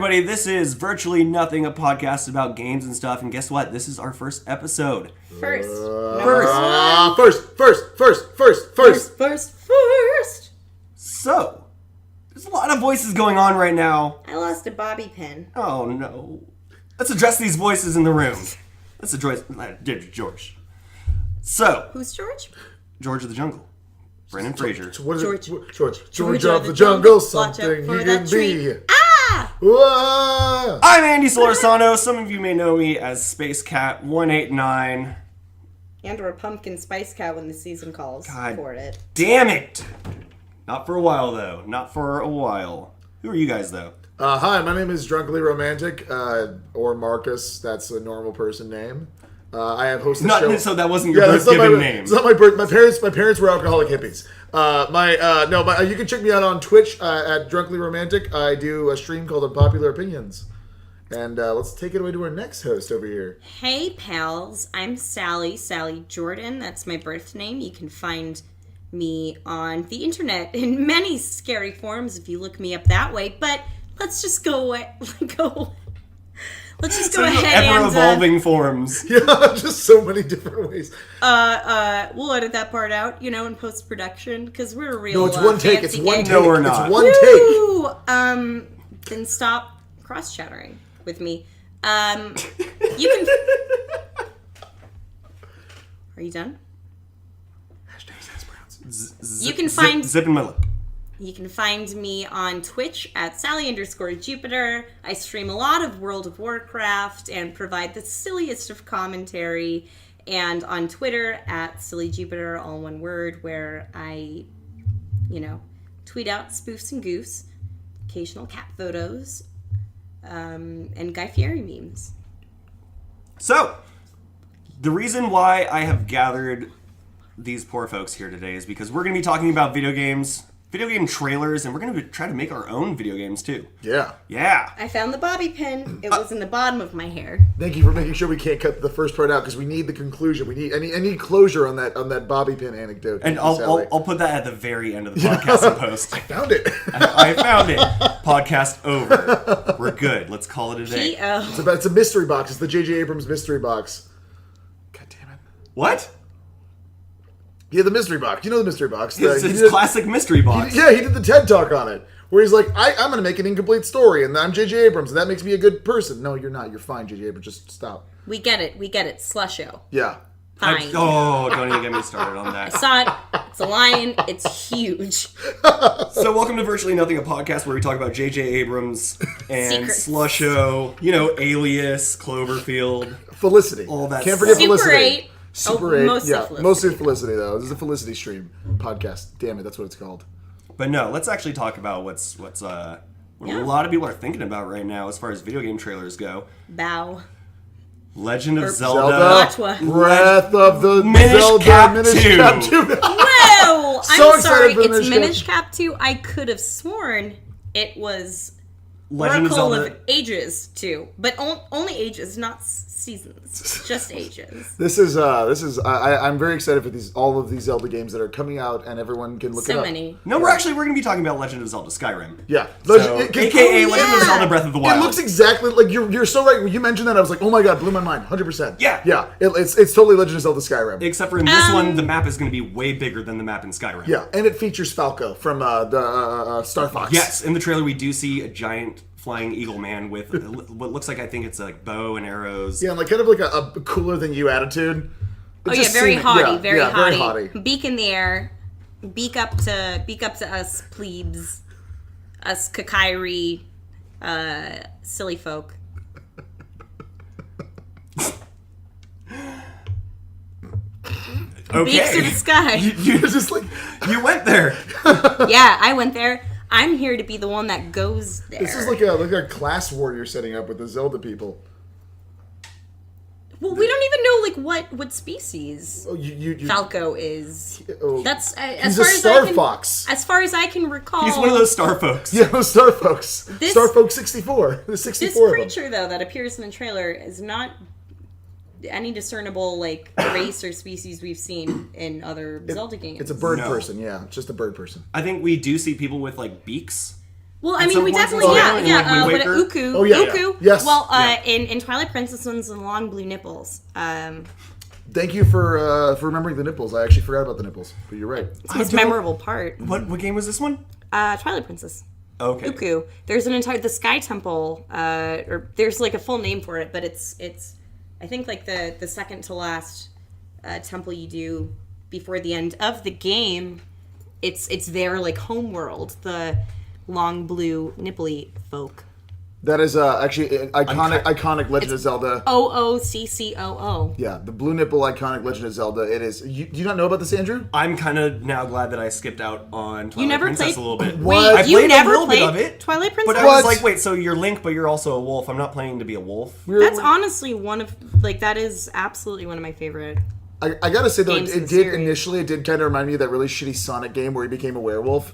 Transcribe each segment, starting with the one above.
everybody. This is Virtually Nothing, a podcast about games and stuff. And guess what? This is our first episode. First. So, there's a lot of voices going on right now. I lost a bobby pin. Oh, no. Let's address these voices in the room. Let's address George. So. Who's George? George of the Jungle. Brendan Fraser. George of the Jungle, something he can be. Ah! Whoa! I'm Andy Solorzano. Some of you may know me as Space Cat 189. And or a pumpkin spice cow when the season calls for it. Damn it! Not for a while, though. Not for a while. Who are you guys, though? Hi, my name is Drunkly Romantic, or Marcus. That's a normal person name. I have hosted the show. So that wasn't your birth-given name. It's not my birth. My parents were alcoholic hippies. You can check me out on Twitch at Drunkly Romantic. I do a stream called Unpopular Opinions. And let's take it away to our next host over here. Hey, pals. I'm Sally Jordan. That's my birth name. You can find me on the internet in many scary forms if you look me up that way. But let's just go Let's just go ahead and... ever-evolving forms. Yeah, just so many different ways. We'll edit that part out, in post-production, because we're a real... No, it's one take. It's one take. No, we're not. It's one take. Then stop cross-chattering with me. You can... Are you done? You can find... Zipping my lip. You can find me on Twitch at Sally_Jupiter. I stream a lot of World of Warcraft and provide the silliest of commentary. And on Twitter at SillyJupiter, all one word, where I, tweet out spoofs and goofs, occasional cat photos, and Guy Fieri memes. So, the reason why I have gathered these poor folks here today is because we're going to be talking about video game trailers, and we're going to try to make our own video games, too. Yeah. I found the bobby pin. It was in the bottom of my hair. Thank you for making sure we can't cut the first part out, because we need the conclusion. We need closure on that bobby pin anecdote. And I'll put that at the very end of the podcast in post. I found it. I found it. Podcast over. We're good. Let's call it a day. It's a mystery box. It's the J.J. Abrams mystery box. God damn it. What? Yeah, the mystery box. You know the mystery box. It's classic mystery box. He did the TED Talk on it, where he's like, I'm going to make an incomplete story, and I'm J.J. Abrams, and that makes me a good person. No, you're not. You're fine, J.J. Abrams. Just stop. We get it. Slusho. Yeah. Fine. Don't even get me started on that. I saw it. It's a lion. It's huge. So welcome to Virtually Nothing, a podcast where we talk about J.J. Abrams and Secrets. Slusho, Alias, Cloverfield. Felicity. All that Can't forget Super Felicity. 8. Super 8. Mostly Yeah, Felicity. mostly Felicity, though. This is a Felicity stream podcast. Damn it, that's what it's called. But no, let's actually talk about what a lot of people are thinking about right now as far as video game trailers go. Bow. Legend of Or Zelda. Zelda. Breath of the Minish Zelda. Cap Minish 2. Cap 2. Whoa! So I'm sorry. excited for It's Minish Minish Cap 2. I could have sworn it was Legend of Oracle Zelda. of Ages 2. But only ages, not seasons. Just ages. I'm very excited for all of these Zelda games that are coming out, and everyone can look it So up. many. No, we're going to be talking about Legend of Zelda Skyrim. Yeah. AKA Legend of Zelda Breath of the Wild. It looks exactly like you're so right. When you mentioned that, I was like, oh my god, blew my mind. 100%. Yeah. Yeah. It's totally Legend of Zelda Skyrim. Except for in this one, the map is going to be way bigger than the map in Skyrim. Yeah, and it features Falco from the Star Fox. Yes, in the trailer we do see a giant flying eagle man with what looks like, I think it's like bow and arrows. Yeah, and kind of like a cooler than you attitude. Very haughty, very haughty. haughty. Beak in the air. Beak up to us plebes. Us Kakairi silly folk. Okay. Beaks to the sky. You just like you went there. Yeah, I went there. I'm here to be the one that goes there. This is like a class war you're setting up with the Zelda people. Well, we don't even know what species Falco is. Oh, That's he's a Star Fox. As far as I can recall, He's one of those star folks. Yeah, those Star Folks. Star Folk 64. There's 64 This of them. creature, though, that appears in the trailer is not any discernible race or species we've seen in other Zelda games. It's a bird person, yeah. It's just a bird person. I think we do see people with beaks. Well, I At mean, some we points definitely, in yeah, Zelda, yeah. like Wind What Waker. Uku? Oh, yeah, Uku. yeah. Yes. Well, Yeah. in Twilight Princess one's the long blue nipples. Thank you for remembering the nipples. I actually forgot about the nipples, but you're right. It's the most memorable part. What game was this one? Twilight Princess. Okay. Uku. There's an entire the Sky Temple, or there's like a full name for it, but it's I think like the second to last temple you do before the end of the game. It's their like home world, the long blue nipply folk. That is actually iconic Legend of Zelda. OOCCOO. Yeah, the blue nipple iconic Legend of Zelda. It is. Do you not know about this, Andrew? I'm kind of now glad that I skipped out on Twilight never Princess played- a little bit. What? I You played never a little played bit of it, Twilight Princess? but I was What? like, wait, so you're Link, but you're also a wolf. I'm not playing to be a wolf. That's honestly one of like that is absolutely one of my favorite. I gotta say though, Games in it the did series. initially. It did kind of remind me of that really shitty Sonic game where he became a werewolf.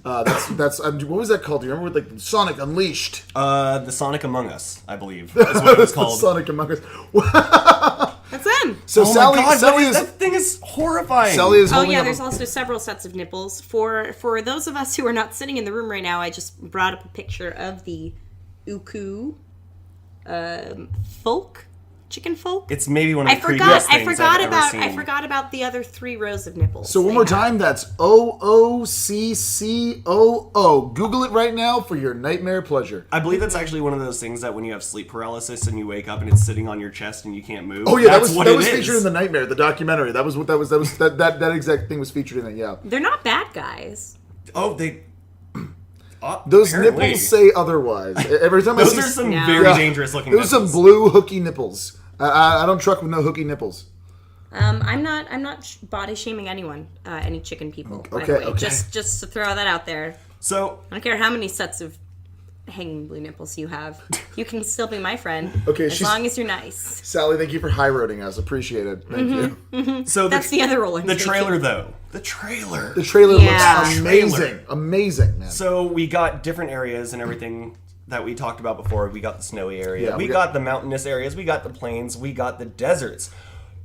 That's what was that called? Do you remember like Sonic Unleashed? The Sonic Among Us, I believe, is what it was called. Sonic Among Us. That's them. So Oh Sally, my god, Sally that thing is horrifying. Sally is Oh holding yeah, up there's also several sets of nipples. For those of us who are not sitting in the room right now, I just brought up a picture of the Uku folk, chicken folk. It's maybe one of I the forgot. creepiest I things forgot I've about. ever I seen. forgot about the other 3 rows of nipples. So one they more have. time, that's OOCCOO. Google it right now for your nightmare pleasure. I believe that's actually one of those things that when you have sleep paralysis and you wake up and it's sitting on your chest and you can't move. Oh yeah, that's that what was it featured is. in the Nightmare, the documentary. That exact thing was featured in it. Yeah, They're not bad guys. Oh, they. those Apparently. nipples say otherwise. Every time I Those see, are some No. very Yeah. dangerous looking. those are some nipples. blue hooky nipples. I don't truck with no hooky nipples. I'm not body shaming anyone, any chicken people. By Okay, the way. okay. Just to throw that out there. So I don't care how many sets of hanging blue nipples you have. You can still be my friend. Okay, as she's- long as you're nice. Sally, thank you for high roading us. Appreciate it. Thank you. That's the other role I'm The taking. trailer though. The trailer. The trailer Yeah. looks amazing. Amazing, man. So we got different areas and everything that we talked about before. We got the snowy area. Yeah, we got the mountainous areas. We got the plains. We got the deserts.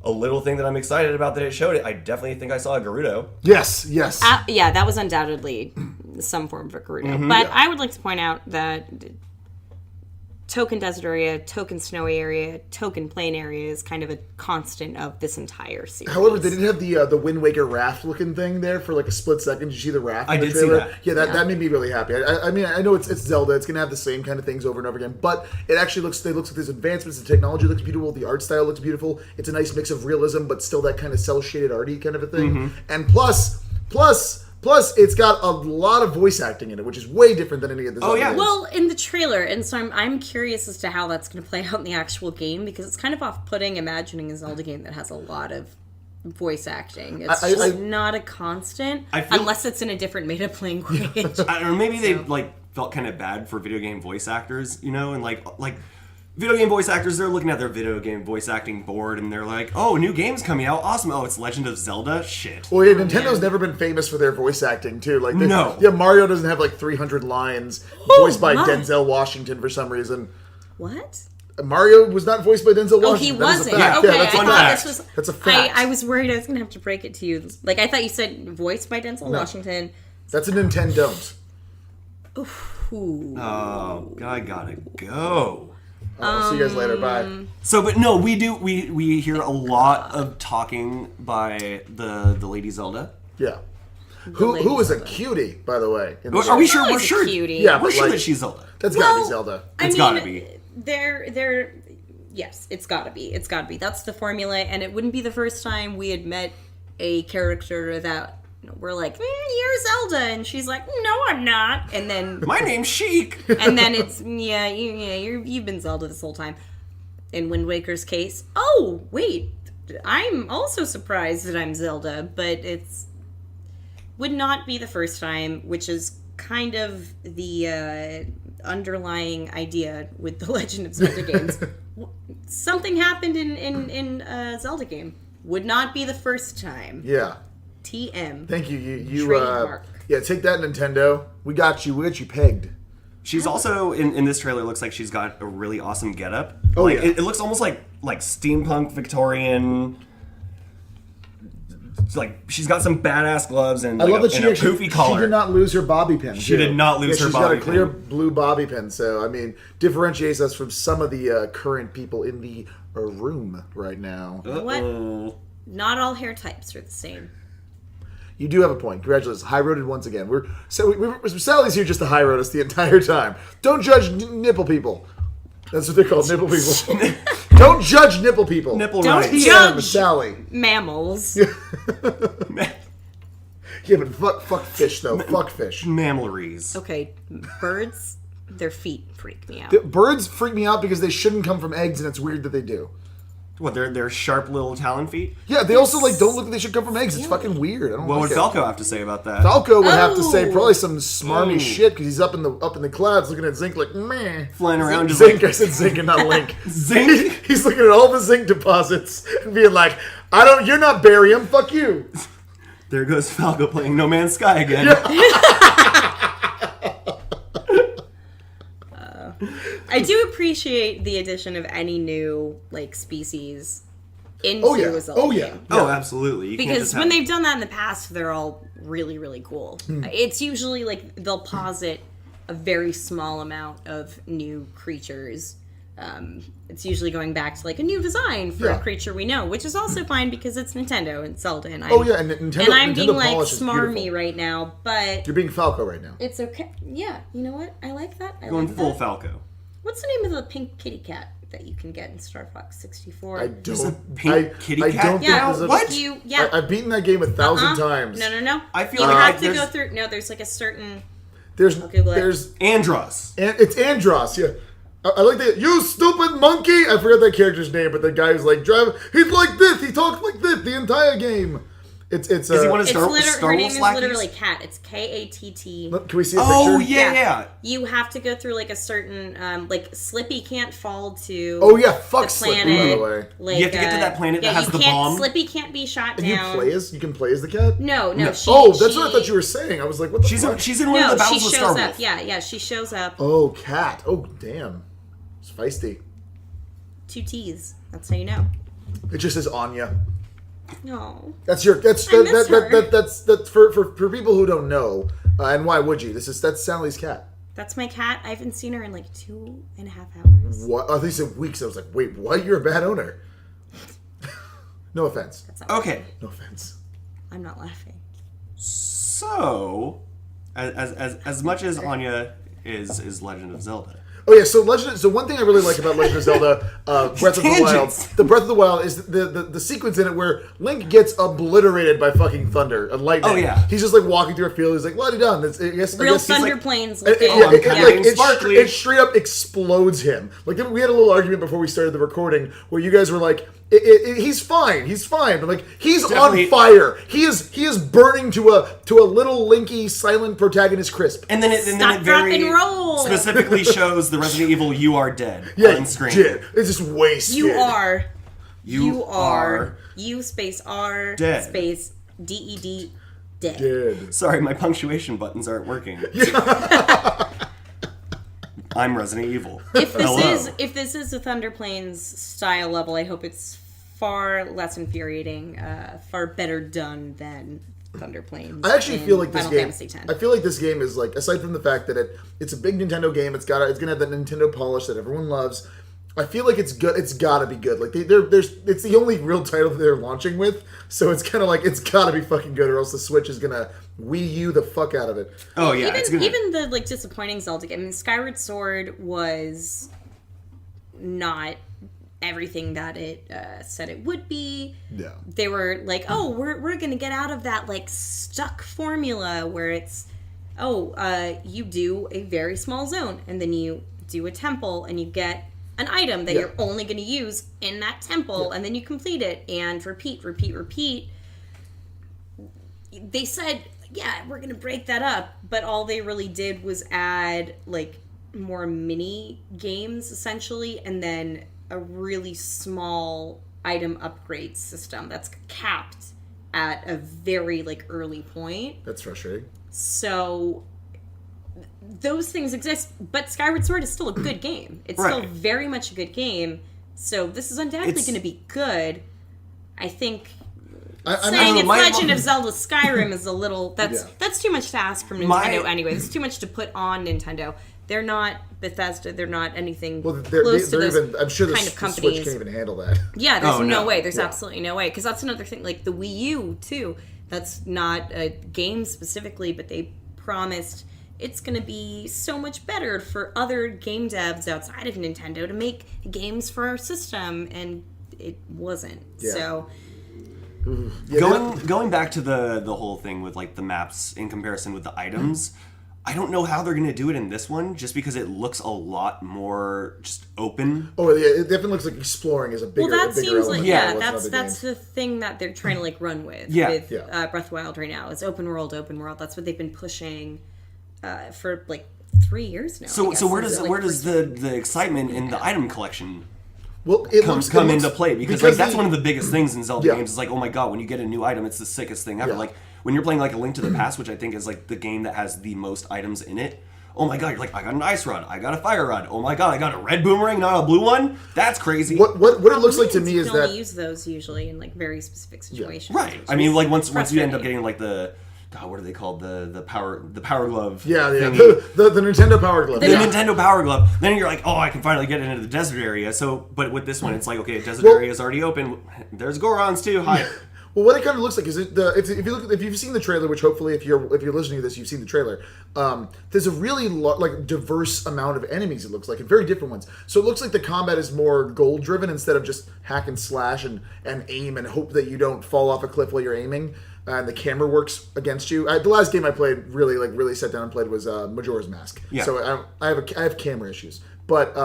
A little thing that I'm excited about that it showed it. I definitely think I saw a Gerudo. Yes. Yeah, that was undoubtedly some form of a Gerudo. Mm-hmm. But I would like to point out that token desert area, token snowy area, token plain area is kind of a constant of this entire series. However, they did have the Wind Waker raft looking thing there for like a split second. Did you see the raft? I in the did see trailer? that. Yeah, that made me really happy. I mean, I know it's Zelda. It's gonna have the same kind of things over and over again, but it actually looks like there's advancements. The technology looks beautiful. The art style looks beautiful. It's a nice mix of realism, but still that kind of cel shaded arty kind of a thing. Mm-hmm. And plus, it's got a lot of voice acting in it, which is way different than any of the Zelda yeah. games. Well, in the trailer, and so I'm curious as to how that's going to play out in the actual game, because it's kind of off-putting imagining a Zelda game that has a lot of voice acting. It's just not a constant, I feel- unless it's in a different made-up language. I don't know. Maybe they like felt kind of bad for video game voice actors, you know, and like video game voice actors, they're looking at their video game voice acting board and they're like, "Oh, new game's coming out, awesome! Oh, it's Legend of Zelda, shit." Well, yeah, Nintendo's never been famous for their voice acting too. Like, No. yeah, Mario doesn't have like 300 lines voiced by my. Denzel Washington for some reason. What? Mario was not voiced by Denzel Washington. Oh, he That is a wasn't. fact. Okay, Yeah, that's I a thought fact. this was. That's a fact. I was worried I was gonna have to break it to you. Like I thought you said voiced by Denzel Washington. That's a Nintendo. Ooh. Oh, I gotta go. See you guys later. Bye. So, but no, we hear a lot of talking by the Lady Zelda. Yeah. Who is a Zelda. cutie, by the way? in the Are we show. sure? We're Always a sure. cutie. Yeah, We're but sure like- that she's Zelda. That's gotta be Zelda. It's gotta be. They're yes, it's gotta be. It's gotta be. That's the formula, and it wouldn't be the first time we had met a character that we're like, "You're Zelda," and she's like, "No, I'm not," and then My name's Sheik. and then it's you've been Zelda this whole time. In Wind Waker's case, oh wait, I'm also surprised that I'm Zelda, but it's would not be the first time, which is kind of the underlying idea with the Legend of Zelda games. Something happened in a Zelda game. Would not be the first time. Yeah. TM. Thank you. You Trademark. yeah, take that, Nintendo. We got you pegged. She's also in this trailer. Looks like she's got a really awesome getup. Oh, like, yeah. it looks almost like steampunk Victorian It's like she's got some badass gloves and I like love that and she a actually poofy collar. she did not lose her bobby pin. She did not lose her she's bobby got a clear pin. blue bobby pin. So I mean, differentiates us from some of the current people in the room right now. What? Not all hair types are the same. You do have a point. Congratulations, high roaded once again. Sally's here just to high road us the entire time. Don't judge nipple people. That's what they're called, nipple people. Don't judge nipple people. Nipple Don't rights. judge Sally. mammals. Yeah, but fuck fish though. Fuck fish. Mammalaries. Okay, birds, their feet freak me out. The birds freak me out because they shouldn't come from eggs, and it's weird that they do. What? They're sharp little talon feet. Yeah, they also don't look like they should come from eggs. It's fucking weird. I don't What like would it. Falco have to say about that? Falco would have to say Oh. probably some smarmy shit because he's up in the clouds looking at Zinc like meh. Flying around just Zinc, like I said Zinc and not Link. Zinc. He's looking at all the zinc deposits and being like, you're not barium, fuck you. There goes Falco playing No Man's Sky again. I do appreciate the addition of any new species into Oh, yeah. a Zelda Oh, yeah. game. Oh, absolutely. You can't Because just when have- they've done that in the past, they're all really, really cool. Hmm. It's usually they'll posit a very small amount of new creatures. It's usually going back to a new design for Yeah. a creature we know, which is also fine because it's Nintendo and Zelda. And Oh yeah, and Nintendo. and I'm Nintendo being polish is smarmy beautiful. right now, but You're being Falco right now. it's okay. Yeah, you know what? I like that. I going like full that. Falco. What's the name of the pink kitty cat that you can get in Star Fox 64? I There's a don't. pink kitty I cat don't yeah, think there's a. What? I've beaten that game 1,000 Uh-uh. times. No. I feel you like have to there's- go through. No, there's a certain. There's Google it. there's Andros. it's Andros. Yeah. I like that. You stupid monkey! I forgot that character's name, but the guy who's driving. He's like this. He talks like this the entire game. It's. Is he one of It's Star her name Wars is lackeys? literally Cat. It's Katt. Can we see a Oh picture? yeah. You have to go through a certain Slippy can't fall to. Oh yeah, fuck the Slippy, planet. by the way. You have to get to that planet that has you the can't, bomb. Slippy can't be shot And down. you can play as the cat. No. She, Oh, that's what I thought you were saying. I was like, what the She's fuck? in one No, of the she battles with shows Star up. Wars. Yeah, she shows up. Oh, cat. Oh, damn. It's feisty. 2 T's. That's how you know. It just says Anya. No. That's your. That's I miss her. that's for people who don't know. And why would you? That's Sally's cat. That's my cat. I haven't seen her in 2.5 hours. What? I think you said weeks. I was like, wait, what? You're a bad owner. No offense. That's not Okay, No offense. I'm not laughing. so as much as Anya is Legend of Zelda, Oh yeah, so one thing I really like about Legend of Zelda, Breath of the Wild, Tangents. the Breath of the Wild is the sequence in it where Link gets obliterated by fucking thunder and lightning. Oh, yeah. He's just walking through a field. He's like, "What have you done?" I guess Real he's Thunder like, Plains It, looking. I'm kinda getting sparkly. it straight up explodes him. We had a little argument before we started the recording where you guys were like, "He's fine, but he's Definitely- on fire. He is burning to a little Linky silent protagonist crisp." and then it Stop, drop, very and roll. specifically shows the Resident Evil "You Are Dead" Yeah, on screen. Did. It's just wasted. You are. You are You space R Dead. space DED dead. dead. Sorry, my punctuation buttons aren't working. I'm Resident Evil. If Hello. this is a Thunder Plains style level, I hope it's far less infuriating, far better done than Thunder Plains. I actually in feel like this Final game. Fantasy X. I feel like this game is aside from the fact that it's a big Nintendo game. It's gonna have that Nintendo polish that everyone loves. I feel like it's good. It's gotta be good. It's the only real title that they're launching with, so it's kind of it's gotta be fucking good, or else the Switch is gonna Wii U the fuck out of it. Oh yeah, it's gonna. Even the disappointing Zelda game. I mean, Skyward Sword was not everything that it said it would be. Yeah. They were like, oh, we're gonna get out of that stuck formula where it's you do a very small zone and then you do a temple and you get an item that Yeah. you're only going to use in that temple and then you complete it and repeat. They said, yeah, we're going to break that up, but all they really did was add more mini games essentially and then a really small item upgrade system that's capped at a very early point. That's frustrating. So those things exist, but Skyward Sword is still a good game. It's Right. still very much a good game. So this is undoubtedly It's- going to be good. I think saying know, it's my- Legend of Zelda Skyrim is a little that's too much to ask from Nintendo My- anyway. It's too much to put on Nintendo. They're not Bethesda. They're not anything Well, close to they're those even. I'm sure the kind of Switch companies. can't even handle that. Yeah, there's Oh, no no. way. There's Yeah. absolutely no way. Because that's another thing. Like the Wii U, too. That's not a game specifically, but they promised it's going to be so much better for other game devs outside of Nintendo to make games for our system. And it wasn't. Yeah. So, Yeah, Going back to the whole thing with like the maps in comparison with the items, I don't know how they're gonna do it in this one, just because it looks a lot more just open. Oh yeah, it definitely looks like exploring is a bigger. well, that a bigger seems like, element Yeah, than it was in that's other that's games. the thing that they're trying to like run with. Yeah. With Yeah. Breath of the Wild right now. It's open world. That's what they've been pushing for like 3 years now. I So guess, where since does it, like, first- the excitement in the item collection Well, it come looks into play? Because like that's one of the biggest things in Zelda Yeah. games. Is like, oh my god, when you get a new item, it's the sickest thing ever. Yeah. Like when you're playing like A Link to the Past, which I think is like the game that has the most items in it. Oh my god, you're like, I got an ice rod, I got a fire rod. Oh my god, I got a red boomerang, not a blue one. That's crazy. What it looks like to me you is can only that use those usually in like very specific situations. Right. which I mean, is like once you end up frustrating. getting like the God, what are they called? The power glove. yeah thingy. the Nintendo Power Glove. The Yeah. Nintendo Power Glove. Then you're like, oh, I can finally get into the desert area. So, but with this one, it's like, okay, desert Well- area is already open. There's Gorons too. Hi. Well, what it kind of looks like is if you've seen the trailer, which hopefully if you're listening to this, you've seen the trailer. There's a really like diverse amount of enemies. It looks like, and very different ones. So it looks like the combat is more goal driven instead of just hack and slash and aim and hope that you don't fall off a cliff while you're aiming. And the camera works against you. The last game I played really sat down and played was Majora's Mask. Yeah. So I have camera issues, but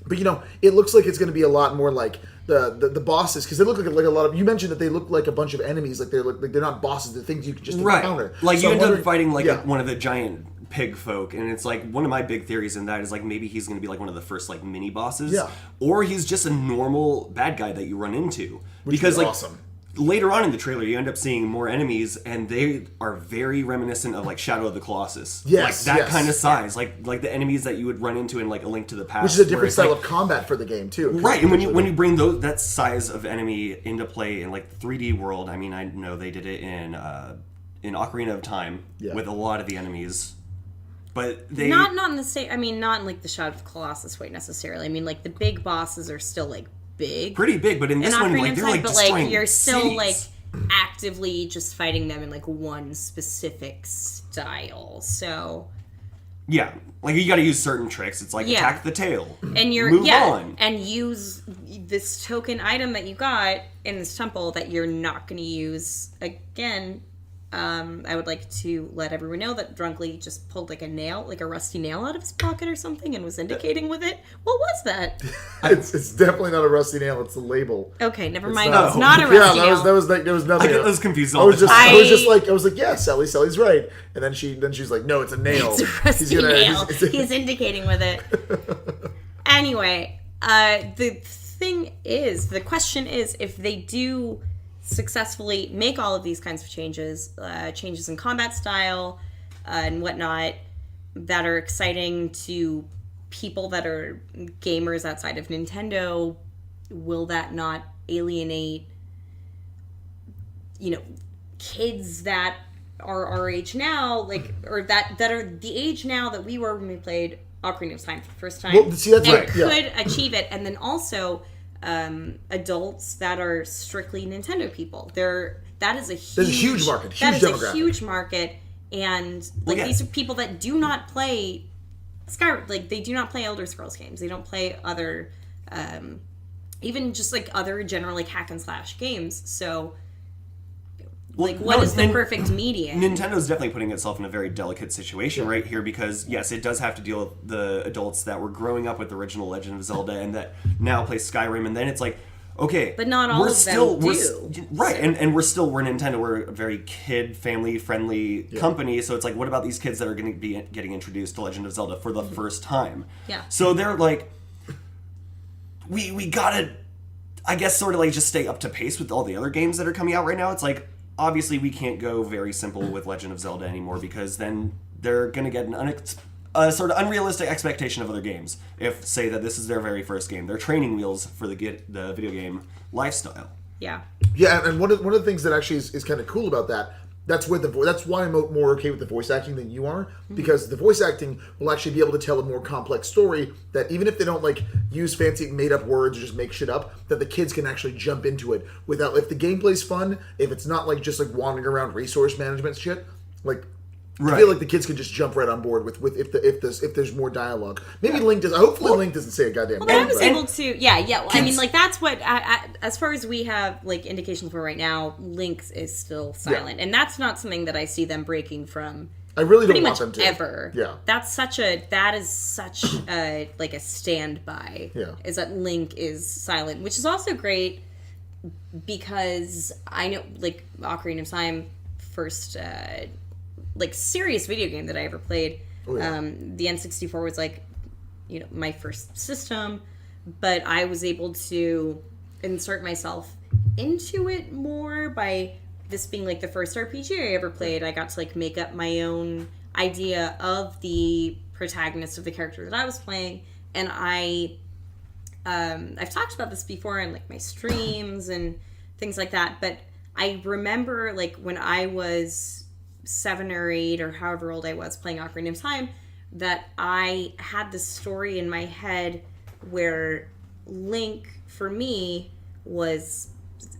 you know, it looks like it's going to be a lot more like the bosses, because they look like a lot of. You mentioned that they look like a bunch of enemies, like they're not bosses. They're things you can just encounter. Right. Like So you I'm end up wondering- fighting like yeah. one of the giant pig folk, and it's like one of my big theories in that is like maybe he's going to be like one of the first like mini bosses. Yeah. Or he's just a normal bad guy that you run into. Which because is like awesome. later on in the trailer, you end up seeing more enemies, and they are very reminiscent of like Shadow of the Colossus. Yes, like that yes. kind of size, like the enemies that you would run into in like A Link to the Past, which is a where different it's style like- of combat for the game too. Right, and when you bring that size of enemy into play in like the 3D world, I mean, I know they did it in Ocarina of Time Yeah. with a lot of the enemies, but they Not in the same. I mean, not in like the Shadow of the Colossus way necessarily. I mean, like the big bosses are still like big. pretty big, but in this in one, Ocarina like of they're Time, like but destroying like you're still cities. like actively just fighting them in like one specific style. So yeah, like you got to use certain tricks. It's like Yeah. attack the tail, and you're move on. and use this token item that you got in this temple that you're not going to use again. I would like to let everyone know that Drunkley just pulled like a nail, like a rusty nail out of his pocket or something, and was indicating with it. What was that? it's definitely not a rusty nail. It's a label. Okay, never mind. not. It's not a Yeah, rusty nail. that was there was nothing. I get else. those confused I all was the just time. I was like, yeah, Sally's right. And then she's like, no, it's a nail. It's a rusty nail. he's- He's indicating with it. Anyway, the question is, if they do successfully make all of these kinds of changes in combat style and whatnot, that are exciting to people that are gamers outside of Nintendo, will that not alienate, kids that are our age now, like, or that are the age now that we were when we played Ocarina of Time for the first time, Well, see, that's and right, yeah. could achieve it, and then also adults that are strictly Nintendo people. That is a huge market, that huge is a demographic. huge market, and like yeah. these are people that do not play Skyrim, like they do not play Elder Scrolls games. They don't play other, even just like other general like hack and slash games. So, like, what is the perfect medium? Nintendo's definitely putting itself in a very delicate situation right here, because yes, it does have to deal with the adults that were growing up with the original Legend of Zelda and that now play Skyrim, and then it's like, okay, But not all of them do. Right, and we're Nintendo. We're a very kid, family friendly company. So it's like, what about these kids that are going to be getting introduced to Legend of Zelda for the first time? Yeah. So they're like, we gotta, I guess, sort of like just stay up to pace with all the other games that are coming out right now. It's like, obviously we can't go very simple with Legend of Zelda anymore, because then they're going to get a sort of unrealistic expectation of other games. If, say, that this is their very first game, they're training wheels for the video game lifestyle. Yeah. Yeah, and one of the things that actually is kind of cool about that. That's why I'm more okay with the voice acting than you are, because the voice acting will actually be able to tell a more complex story that even if they don't like use fancy made up words or just make shit up, that the kids can actually jump into it without, if the gameplay's fun, if it's not like just like wandering around resource management shit, like I feel like the kids can just jump right on board with if there's more dialogue. Maybe Link does. Hopefully Link doesn't say a goddamn word. I was able to. Well, I mean, like that's what. As far as we have like indications for right now, Link is still silent, and that's not something that I see them breaking from. I really don't pretty want much them to. Ever. Yeah. That is such a like a standby. Yeah. Is that Link is silent, which is also great because I know like Ocarina of Time first. Like serious video game that I ever played. The N64 was like, my first system, but I was able to insert myself into it more by this being like the first RPG I ever played. I got to like make up my own idea of the protagonist of the character that I was playing, and I've talked about this before in like my streams and things like that, but I remember like when I was 7 or 8 or however old I was playing Ocarina of Time, that I had this story in my head where Link, for me, was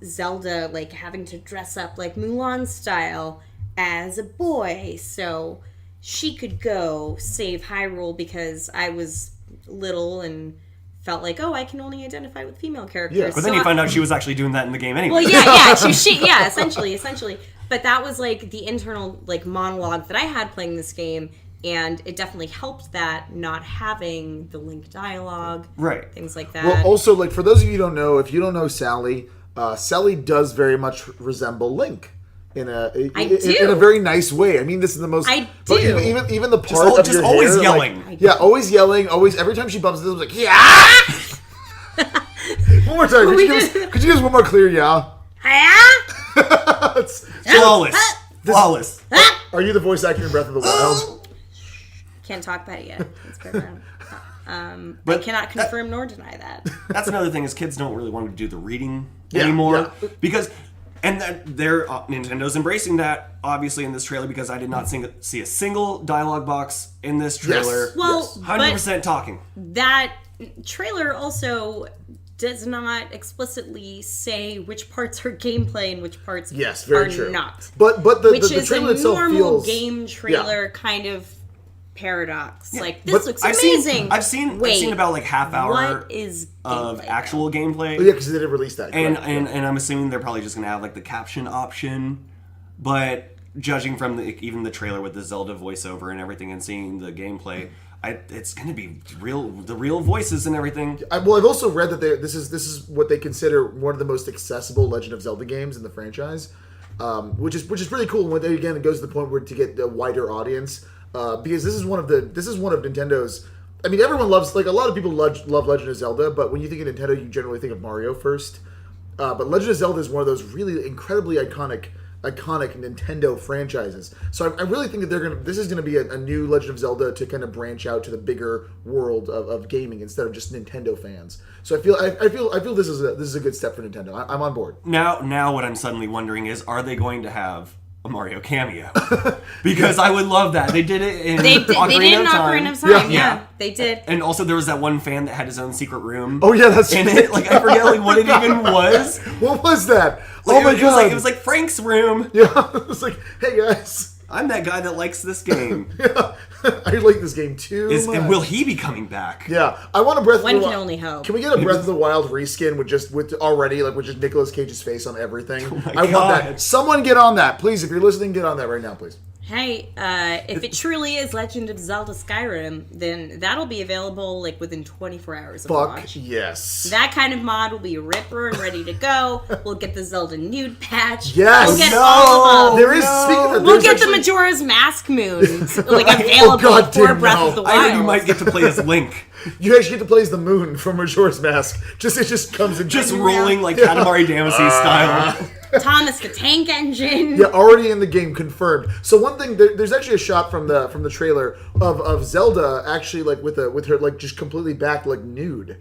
Zelda, like, having to dress up like Mulan style as a boy so she could go save Hyrule because I was little and felt like, I can only identify with female characters. Yeah, but then you find out she was actually doing that in the game anyway. Well, essentially. But that was like the internal like monologue that I had playing this game, and it definitely helped that not having the Link dialogue, right? Things like that. Well, also like for those of you who don't know, if you don't know Sally, Sally does very much resemble Link in a very nice way. I mean, this is the most. I do. Even the part of your always hair, yelling. Like, always yelling. Always every time she bumps into this, like One more time. Could you give us one more clear Flawless. Are you the voice actor in Breath of the Wild? Can't talk about it yet. It's background. But I cannot confirm nor deny that. That's another thing is kids don't really want to do the reading anymore because, and Nintendo's embracing that obviously in this trailer because I did not see a single dialogue box in this trailer. Yes. Well, 100% talking. That trailer also does not explicitly say which parts are gameplay and which parts very are true. not. But the which trailer is a itself normal feels game trailer kind of paradox. Yeah. Like this looks amazing. I've seen about like half hour what is of gameplay, actual gameplay. Yeah, because they didn't release that. And I'm assuming they're probably just gonna have like the caption option, but judging from even the trailer with the Zelda voiceover and everything and seeing the gameplay, it's going to be the real voices and everything. I've also read that this is what they consider one of the most accessible Legend of Zelda games in the franchise, which is really cool. And again, it goes to the point where to get a wider audience, because this is one of Nintendo's. I mean, everyone loves, like, a lot of people love Legend of Zelda, but when you think of Nintendo, you generally think of Mario first. But Legend of Zelda is one of those really incredibly iconic Nintendo franchises. So I really think that this is gonna be a new Legend of Zelda to kind of branch out to the bigger world of gaming instead of just Nintendo fans. So I feel this is a good step for Nintendo. I'm on board. Now what I'm suddenly wondering is, are they going to have a Mario cameo? Because I would love that. They did it in Ocarina of Time. Yeah, they did. And also there was that one fan that had his own secret room. Oh yeah, that's in it. Like I forget like what it even was. What was that? Like, oh my god! It was like Frank's room. Yeah, it was like, hey guys, I'm that guy that likes this game. Yeah, I like this game too much. And will he be coming back? Yeah, I want a Breath of the Wild. One can only hope. Can we get a Breath of the Wild reskin with just Nicolas Cage's face on everything? Oh my I god. want that. Someone get on that, please. If you're listening, get on that right now, please. Hey, if it truly is Legend of Zelda Skyrim, then that'll be available like within 24 hours of launch. Yes. That kind of mod will be ripper and ready to go. We'll get the Zelda nude patch. Yes. We'll get all of them. There is. Speaking of, We'll get the Majora's Mask moon available for Breath of the Wild. I heard you might get to play as Link. You actually get to play as the moon from Majora's Mask. It just comes in. Just rolling like Katamari Damacy style. Thomas the Tank Engine. Yeah, already in the game, confirmed. So one thing, there's actually a shot from the trailer of Zelda actually like with her like just completely back like nude.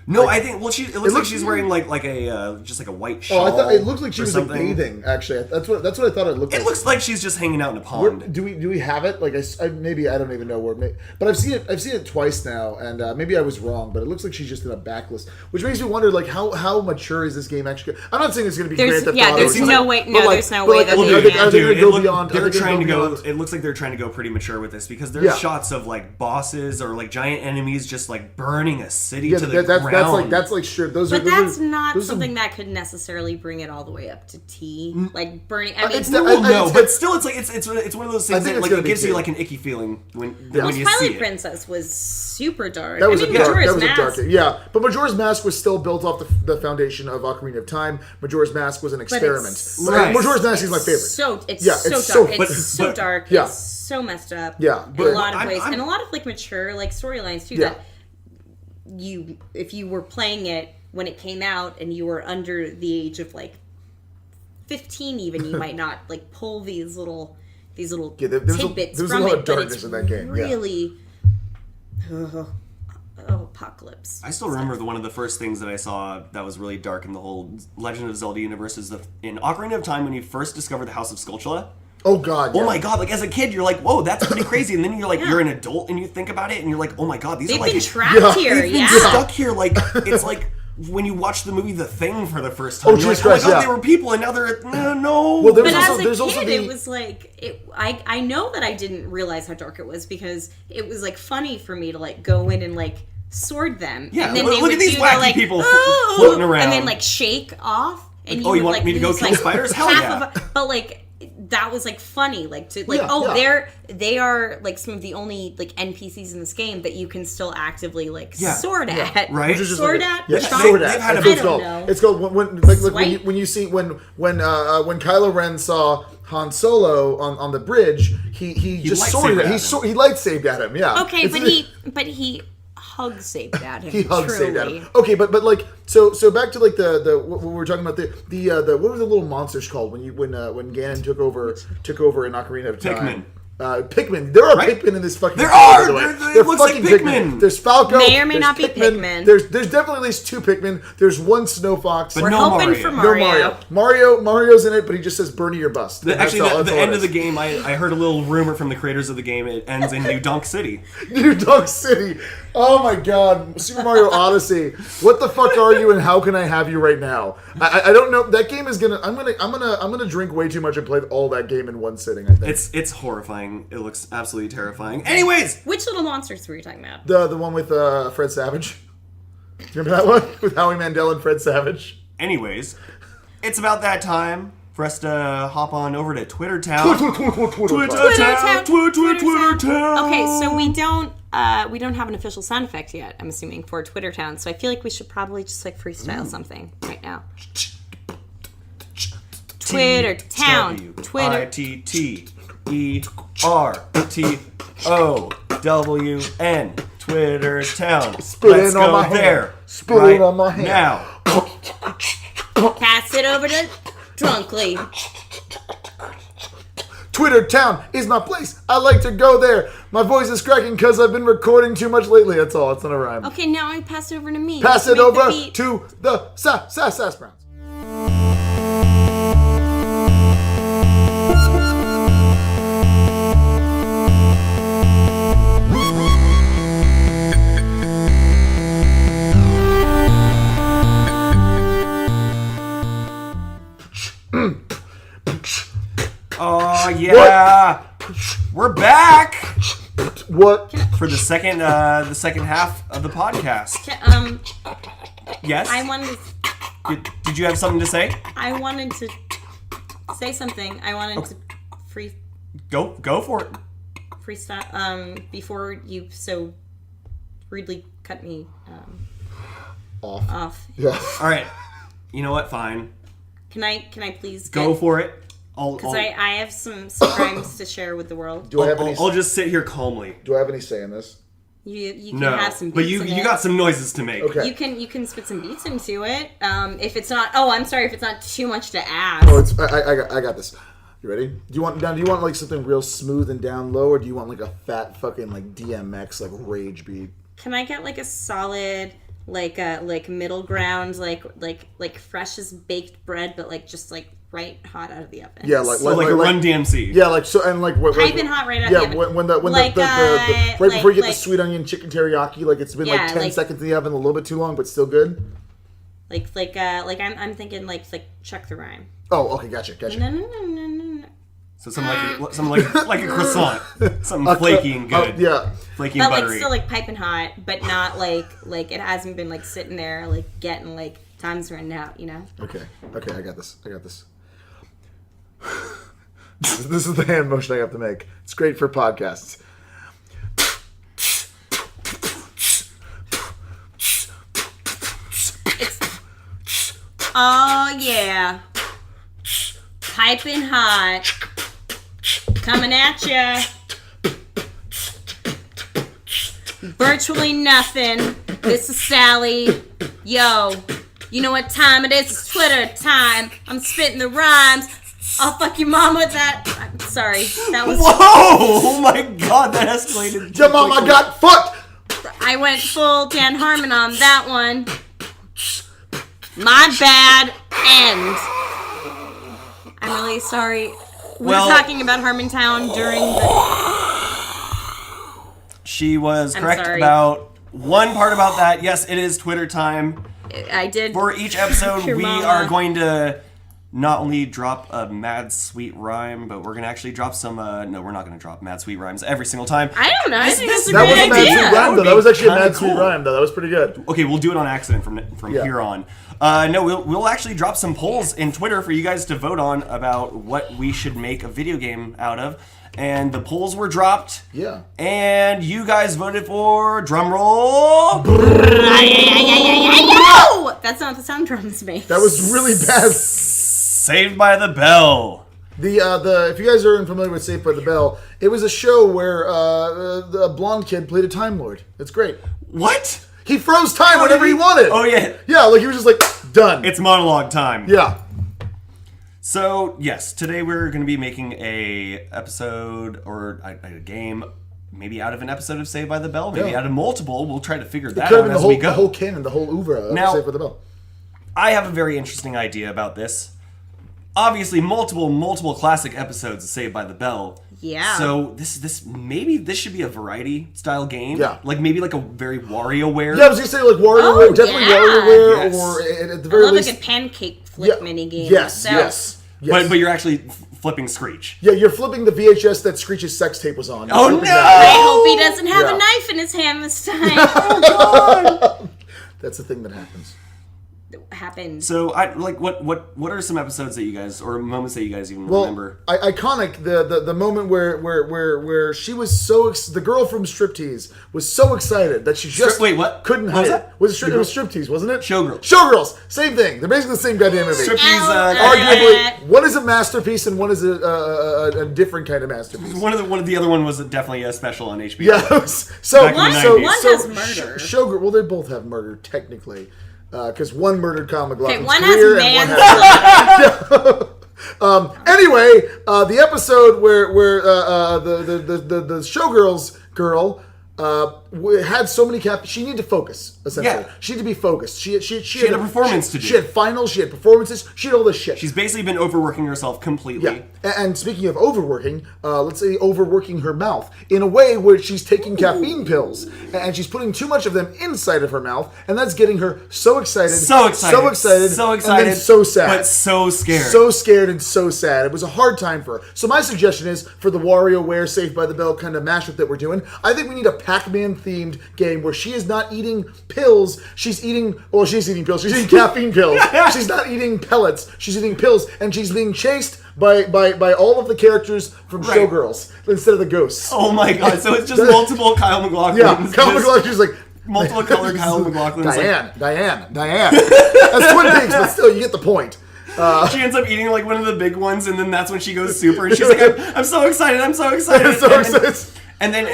No, I think. Well, it looks like she's wearing like a just like a white shawl. Oh, I thought it looked like she or was like something. bathing. Actually, that's what I thought it looked like. It looks like she's just hanging out in a pond. Do we have it? Like maybe I don't even know where. But I've seen it twice now, and maybe I was wrong. But it looks like she's just in a backlist, which makes me wonder like how mature is this game actually? I'm not saying it's going to be Grand Theft Auto. There's no way. No, there's no way. Are they going to go beyond? They're trying to go. It looks like they're trying to go pretty mature with this because there's shots of like bosses or like giant enemies just like burning a city to the ground. That's like sure. That's not something that could necessarily bring it all the way up to T. Like burning. I mean, but still, it's like it's one of those things that like it gives you like an icky feeling when you see Twilight it. Princess was super dark. That was a Majora's dark. Yeah, but Majora's Mask was still built off the foundation of Ocarina of Time. Majora's Mask was an experiment. Majora's Mask is my favorite. It's so dark. It's so dark. Yeah. It's so messed up. Yeah, in a lot of ways, and a lot of like mature like storylines too. Yeah. That if you were playing it when it came out and you were under the age of like 15 even, you might not like pull these little tidbits there's from a lot it, of but darkness it's in that game. really apocalypse. I still remember one of the first things that I saw that was really dark in the whole Legend of Zelda universe is in Ocarina of Time when you first discovered the House of Skulltula. Oh god! Yeah. Oh my god! Like as a kid, you're like, "Whoa, that's pretty crazy," and then you're like, you're an adult and you think about it, and you're like, "Oh my god, they've been trapped here, they've been stuck here." Like it's like when you watch the movie The Thing for the first time. You're like, oh my god, they were people, and now they're no. Well, but as a kid, it was like I know that I didn't realize how dark it was because it was like funny for me to like go in and like sword them. Yeah, and then look at these wacky like, people floating around, and then like shake off. And you want me to go kill spiders? Hell yeah! But like. That was like funny, like to like they are like some of the only like NPCs in this game that you can still actively like sword at, right? Sword at, sword at. I don't know. It's called when you see when Kylo Ren saw Han Solo on the bridge, he just sworded at him. He light saved at him. Yeah. Okay, but he hug saved at him. He hug saved at him. Okay, but like so back to like the what we were talking about the what were the little monsters called when Ganon took over in Ocarina of Time? Pikmin. There are Pikmin in this fucking game. There looks like Pikmin. There's Falco. May or may not be Pikmin. There's definitely at least 2 Pikmin. There's 1 Snow Fox. But we're no hoping Mario. for Mario. Mario's in it, but he just says Bernie your bust. Actually, the end of the game, I heard a little rumor from the creators of the game. It ends in New Donk City. New Donk City. Oh my god, Super Mario Odyssey. What the fuck are you, and how can I have you right now? I don't know. That game is gonna. I'm gonna drink way too much and play all that game in one sitting. I think it's horrifying. It looks absolutely terrifying. Anyways, which little monsters were you talking about? The one with Fred Savage. Do you remember that one with Howie Mandel and Fred Savage? Anyways, it's about that time for us to hop on over to Twitter Town. Twitter Town. Okay, so we don't have an official sound effect yet, I'm assuming, for Twitter Town. So I feel like we should probably just like freestyle something right now. Twitter Town. Twitter. TwitterTown. Twitter Town. Let's go there. Spit on my hand. Now. Pass it over to Drunkly. Twitter Town is my place. I like to go there. My voice is cracking because I've been recording too much lately. That's all. It's not a rhyme. Okay, now I pass it over to me. Pass it over to the Sass Browns. Oh yeah, we're back. What for the second half of the podcast? Yes. I wanted. Did you have something to say? I wanted to say something. I wanted to Go for it. Freestyle. Before you so rudely cut me off. Yeah. All right. You know what? Fine. Can I please go for it? Because I have some crimes to share with the world. I'll just sit here calmly. Do I have any say in this? You can have some beats but you got some noises to make. Okay. You can spit some beats into it. If it's not I'm sorry if it's not too much to ask. Oh, I got this. You ready? Do you want like something real smooth and down low, or do you want like a fat fucking like DMX like rage beat? Can I get like a solid like middle ground, like fresh as baked bread, but like just like right hot out of the oven. Yeah, So like a Run DMC. Yeah, like so, and like piping hot right out of the oven. when the Like, right before you get the like- sweet onion chicken teriyaki, like it's been Yeah, like 10 like- seconds in the oven, a little bit too long, but still good. Like I'm thinking like check the rhyme. Oh, okay, gotcha. No. So something like a croissant, something flaky and good. Yeah. Flaky But and like buttery. still like piping hot, but not like it hasn't been like sitting there like getting like time's running out, you know? Okay, I got this. This is the hand motion I have to make. It's great for podcasts. Oh yeah. Piping hot. Coming at ya. Virtually nothing. This is Sally. Yo, you know what time it is? It's Twitter time. I'm spitting the rhymes. I'll fuck your mom with that. I'm sorry. That was. Whoa! Oh my god, that escalated. Your mama got fucked! I went full Dan Harmon on that one. My bad. End. I'm really sorry. We were talking about Harmontown during the. She was I'm correct sorry. about one part about that. Yes, it is Twitter time. I did. For each episode, Your we mama. are going to not only drop a mad sweet rhyme, but we're going to actually drop some. No, we're not going to drop mad sweet rhymes every single time. I don't know. I think that's a That great was a mad idea. sweet rhyme, That though. would That was be actually a kinda mad sweet cool. rhyme, though. That was pretty good. Okay, we'll do it on accident from Yeah. here on. No, we'll actually drop some polls in Twitter for you guys to vote on about what we should make a video game out of. And the polls were dropped. Yeah. And you guys voted for drumroll. That's not the sound drums make. That was really bad. Saved by the Bell. The if you guys are unfamiliar with Saved by the Bell, it was a show where the blonde kid played a Time Lord. It's great. What? He froze time whenever he wanted. Oh yeah, Yeah, like he was just like, done. it's monologue time. Yeah. So yes, today we're going to be making a episode or a game, maybe out of an episode of Saved by the Bell, maybe Yeah. out of multiple. We'll try to figure that Could have out been as the we whole, go. the whole canon, the whole oeuvre of Now- Saved by the Bell. I have a very interesting idea about this. Obviously, multiple classic episodes of Saved by the Bell. Yeah. So this should be a variety style game. Yeah. Like maybe like a very WarioWare. Yeah, I was gonna say like WarioWare, definitely yeah. WarioWare, Yes. or at the I very love least, like a pancake flip mini game. Yes, So, yes. But you're actually flipping Screech. Yeah, you're flipping the VHS that Screech's sex tape was on. You're Oh, flipping no! that. I hope he doesn't have Yeah. a knife in his hand this time. That's the thing that happens. Happened. So I like what are some episodes that you guys or moments that you guys even Well, remember? iconic the moment where she was so the girl from Striptease was so excited that she just Wait, what? couldn't What hide was it. that? It was Striptease, wasn't it? Showgirls. Showgirls, same thing. They're basically the same goddamn movie. Striptease, Arguably, one is a masterpiece and one is a different kind of masterpiece. One of the other one was definitely a special on HBO. Yeah. So Back in the so 90s. One so has murder. Showgirl. Well, they both have murder technically, because one murdered Kyle MacLachlan's Okay, one career has and one manslaughter. has. Anyway, the episode where the Showgirls girl had so many she needed to focus essentially. Yeah. She needed to be focused. She had a performance to do. She had finals. She had performances. She had all this shit. She's basically been overworking herself completely. Yeah, and speaking of overworking, let's say overworking her mouth in a way where she's taking caffeine pills and she's putting too much of them inside of her mouth, and that's getting her so excited, So excited, and then so sad, but so scared. so scared and so sad. It was a hard time for her. So my suggestion is for the WarioWare Saved by the Bell kind of mashup that we're doing, I think we need a Pac-Man themed game where she is not eating pills. She's eating pills. She's eating caffeine pills. She's not eating pellets. She's eating pills, and she's being chased by all of the characters from Right. Showgirls instead of the ghosts. Oh my god! So it's just multiple Kyle MacLachlan. Yeah, Kyle MacLachlan's like multiple color Kyle MacLachlan's. Diane. That's Twin Peaks, but still, you get the point. She ends up eating like one of the big ones, and then that's when she goes super, and she's like, "I'm so excited! I'm so excited!" So excited. And then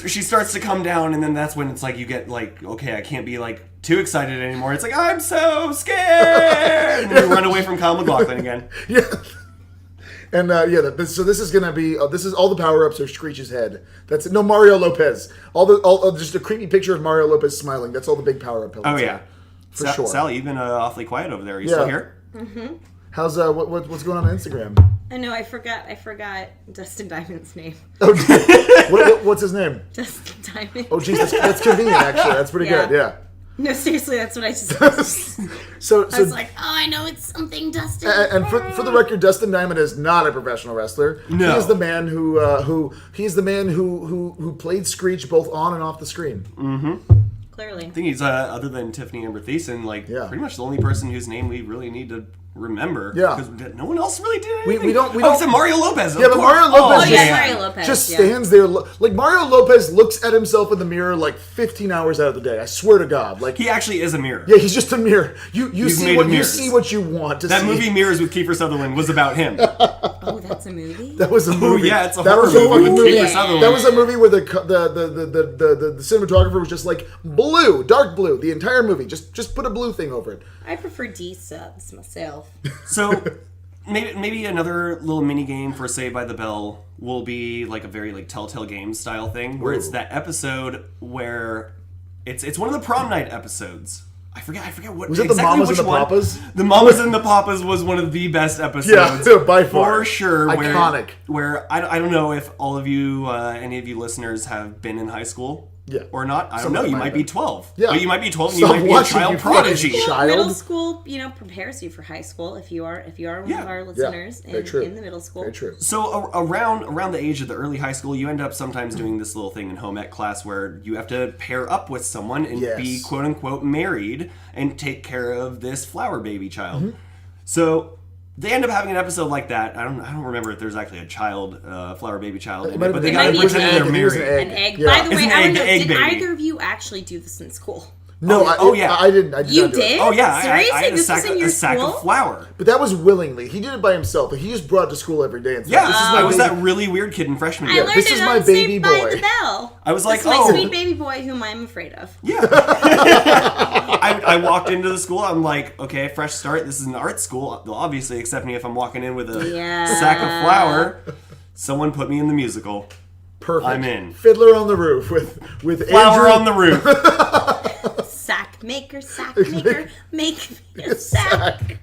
she starts to come down, and then that's when it's like you get like, okay, I can't be like too excited anymore. It's like I'm so scared, and then you run away from Kyle MacLachlan again. Yeah. And so this is gonna be this is all the power ups are Screech's head. That's no Mario Lopez. Just a creepy picture of Mario Lopez smiling. That's all the big power up pillars. Oh yeah, for sure. Sally, you've been awfully quiet over there. Are you still here? Mm-hmm. How's what's going on Instagram? I know I forgot Dustin Diamond's name. Oh, what's his name? Dustin Diamond. Oh, geez, that's convenient. Actually, that's pretty good. Yeah. No, seriously, that's what I just. So I was like, I know it's something Dustin. And for the record, Dustin Diamond is not a professional wrestler. No. He is the man who played Screech both on and off the screen. Mm-hmm. Clearly. I think he's other than Tiffany Amber Thiessen, pretty much the only person whose name we really need to remember. Yeah. Because no one else really did anything. We don't. Except Mario Lopez. Yeah, but Mario Lopez. Mario Lopez just stands there. Like Mario Lopez looks at himself in the mirror like 15 hours out of the day. I swear to God. Like he actually is a mirror. Yeah, he's just a mirror. You see what you want to see. That movie Mirrors with Kiefer Sutherland was about him. Oh, that's a movie? That was a movie. Oh yeah, it's a horror movie with Kiefer Sutherland. That was a movie where the cinematographer was just like blue, dark blue, the entire movie. Just put a blue thing over it. I prefer D-subs myself. So maybe another little mini game for Saved by the Bell will be like a very like Telltale Games style thing, where it's that episode where it's one of the prom night episodes. I forget what was it. The Mamas and the Papas? The Mamas and the Papas was one of the best episodes. Yeah, by far, for sure. Iconic. Where I don't know if all of you, any of you listeners, have been in high school. Yeah. Or not. I don't know. You might be 12. Yeah. But you might be 12 and you might be a child prodigy. Middle school, prepares you for high school if you are one of our listeners in the middle school. Very true. So around the age of the early high school, you end up sometimes doing this little thing in home ec class where you have to pair up with someone and be quote unquote married and take care of this flower baby child. Mm-hmm. So they end up having an episode like that. I don't remember if there's actually a child, flower baby child in it, but they got to pretend they're married. An egg. Yeah. By the way, It's an I egg, don't know, the egg did baby. either of you actually do this in school? No, I didn't. I did You not do did? it. Oh yeah, Seriously? I had This was in your a sack school? of flour. But that was willingly. He did it by himself. He just brought it to school every day and said, Yeah, "This is I my was baby." that really weird kid in freshman I year. learned this it is on my baby Saved by boy. the Bell. I was like, That's my oh. sweet baby boy whom I'm afraid of. Yeah. I walked into the school. I'm like, okay, fresh start. This is an art school. They'll obviously accept me if I'm walking in with a sack of flour. Someone put me in the musical. Perfect. I'm in. Fiddler on the Roof with Flour Andrew on the roof. Sack maker, make me a sack.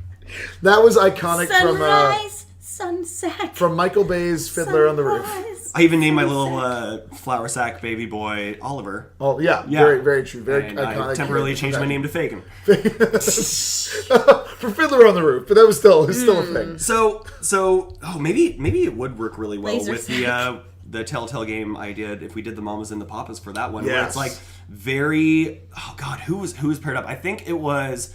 That was iconic Sunrise, sunset. from Michael Bay's Fiddler on the Roof. Sunrise, I even named my little flour sack baby boy Oliver. Oh yeah, Yeah. very very true, very And iconic. I temporarily changed my name to Fagin. for Fiddler on the Roof, but that was still a thing. So maybe it would work really well Laser with the Telltale game I did if we did the Mamas and the Papas for that one. Where Yes. it's like very who was paired up? I think it was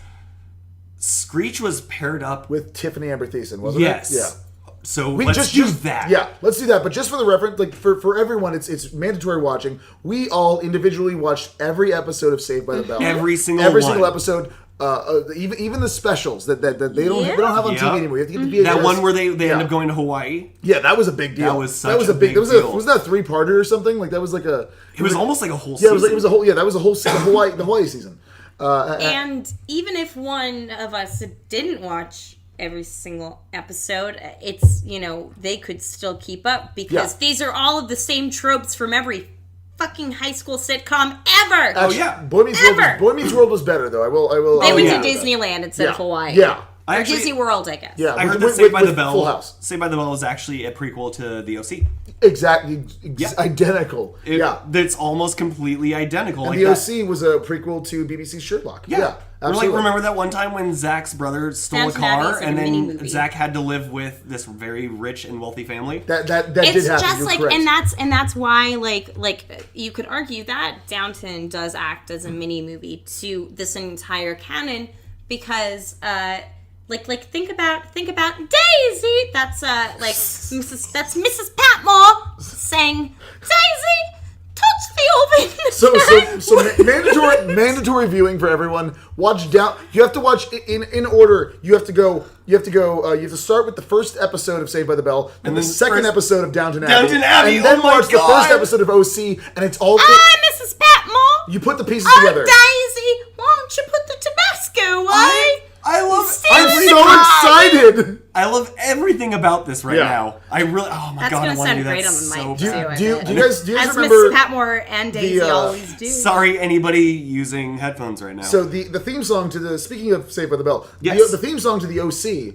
Screech was paired up With Tiffany Amber Thiessen, wasn't yes. it? Yeah. So let's do that. Yeah, let's do that. But just for the reference, like for everyone, it's mandatory watching. We all individually watched every episode of Saved by the Bell. Every single episode. Even the specials that they don't have on TV anymore. You have to get the VHS. That one where they end up going to Hawaii. Yeah, that was a big deal. That was such a big That was deal. was that a 3-parter or something? Like that was like a. It was almost like a whole Yeah, season. it was a whole. Yeah, that was a whole season, the Hawaii season. And even if one of us didn't watch every single episode, it's, they could still keep up because these are all of the same tropes from every fucking high school sitcom ever. Oh yeah. Boy Meets World was better though. I will. They went yeah. to Disneyland instead of Hawaii. Yeah. Or Disney World, I guess. Yeah. I heard with- that Saved by with the Bell. Full House. Saved by the Bell is actually a prequel to the OC. Exactly. Identical. It's almost completely identical. And like the that. OC was a prequel to BBC's Sherlock. Yeah. We're Absolutely. remember that one time when Zach's brother stole Downton a car Abbey is like and a then mini-movie. Zach had to live with this very rich and wealthy family? That It's did happen. just You're like, correct. and that's why, like you could argue that Downton does act as a mini movie to this entire canon because, like think about Daisy. That's Mrs. Patmore saying, Daisy, touch the oven. So mandatory viewing for everyone. Watch down. You have to watch in order. You have to start with the first episode of Saved by the Bell, and the second episode of Downton Abbey. Downton Abbey, and then oh my watch the God. first episode of OC, and it's all. Mrs. Patmore. You put the pieces Oh, together. Daisy, why don't you put the Tabasco away? I'm so excited. I love everything about this right Yeah. now. I really, oh my That's god, I gonna want to do sound that great on the so mic, too. bad. Do you guys As remember Miss Patmore and Daisy always do. Sorry, anybody using headphones right now. So the theme song to speaking of Saved by the Bell, Yes. the theme song to the OC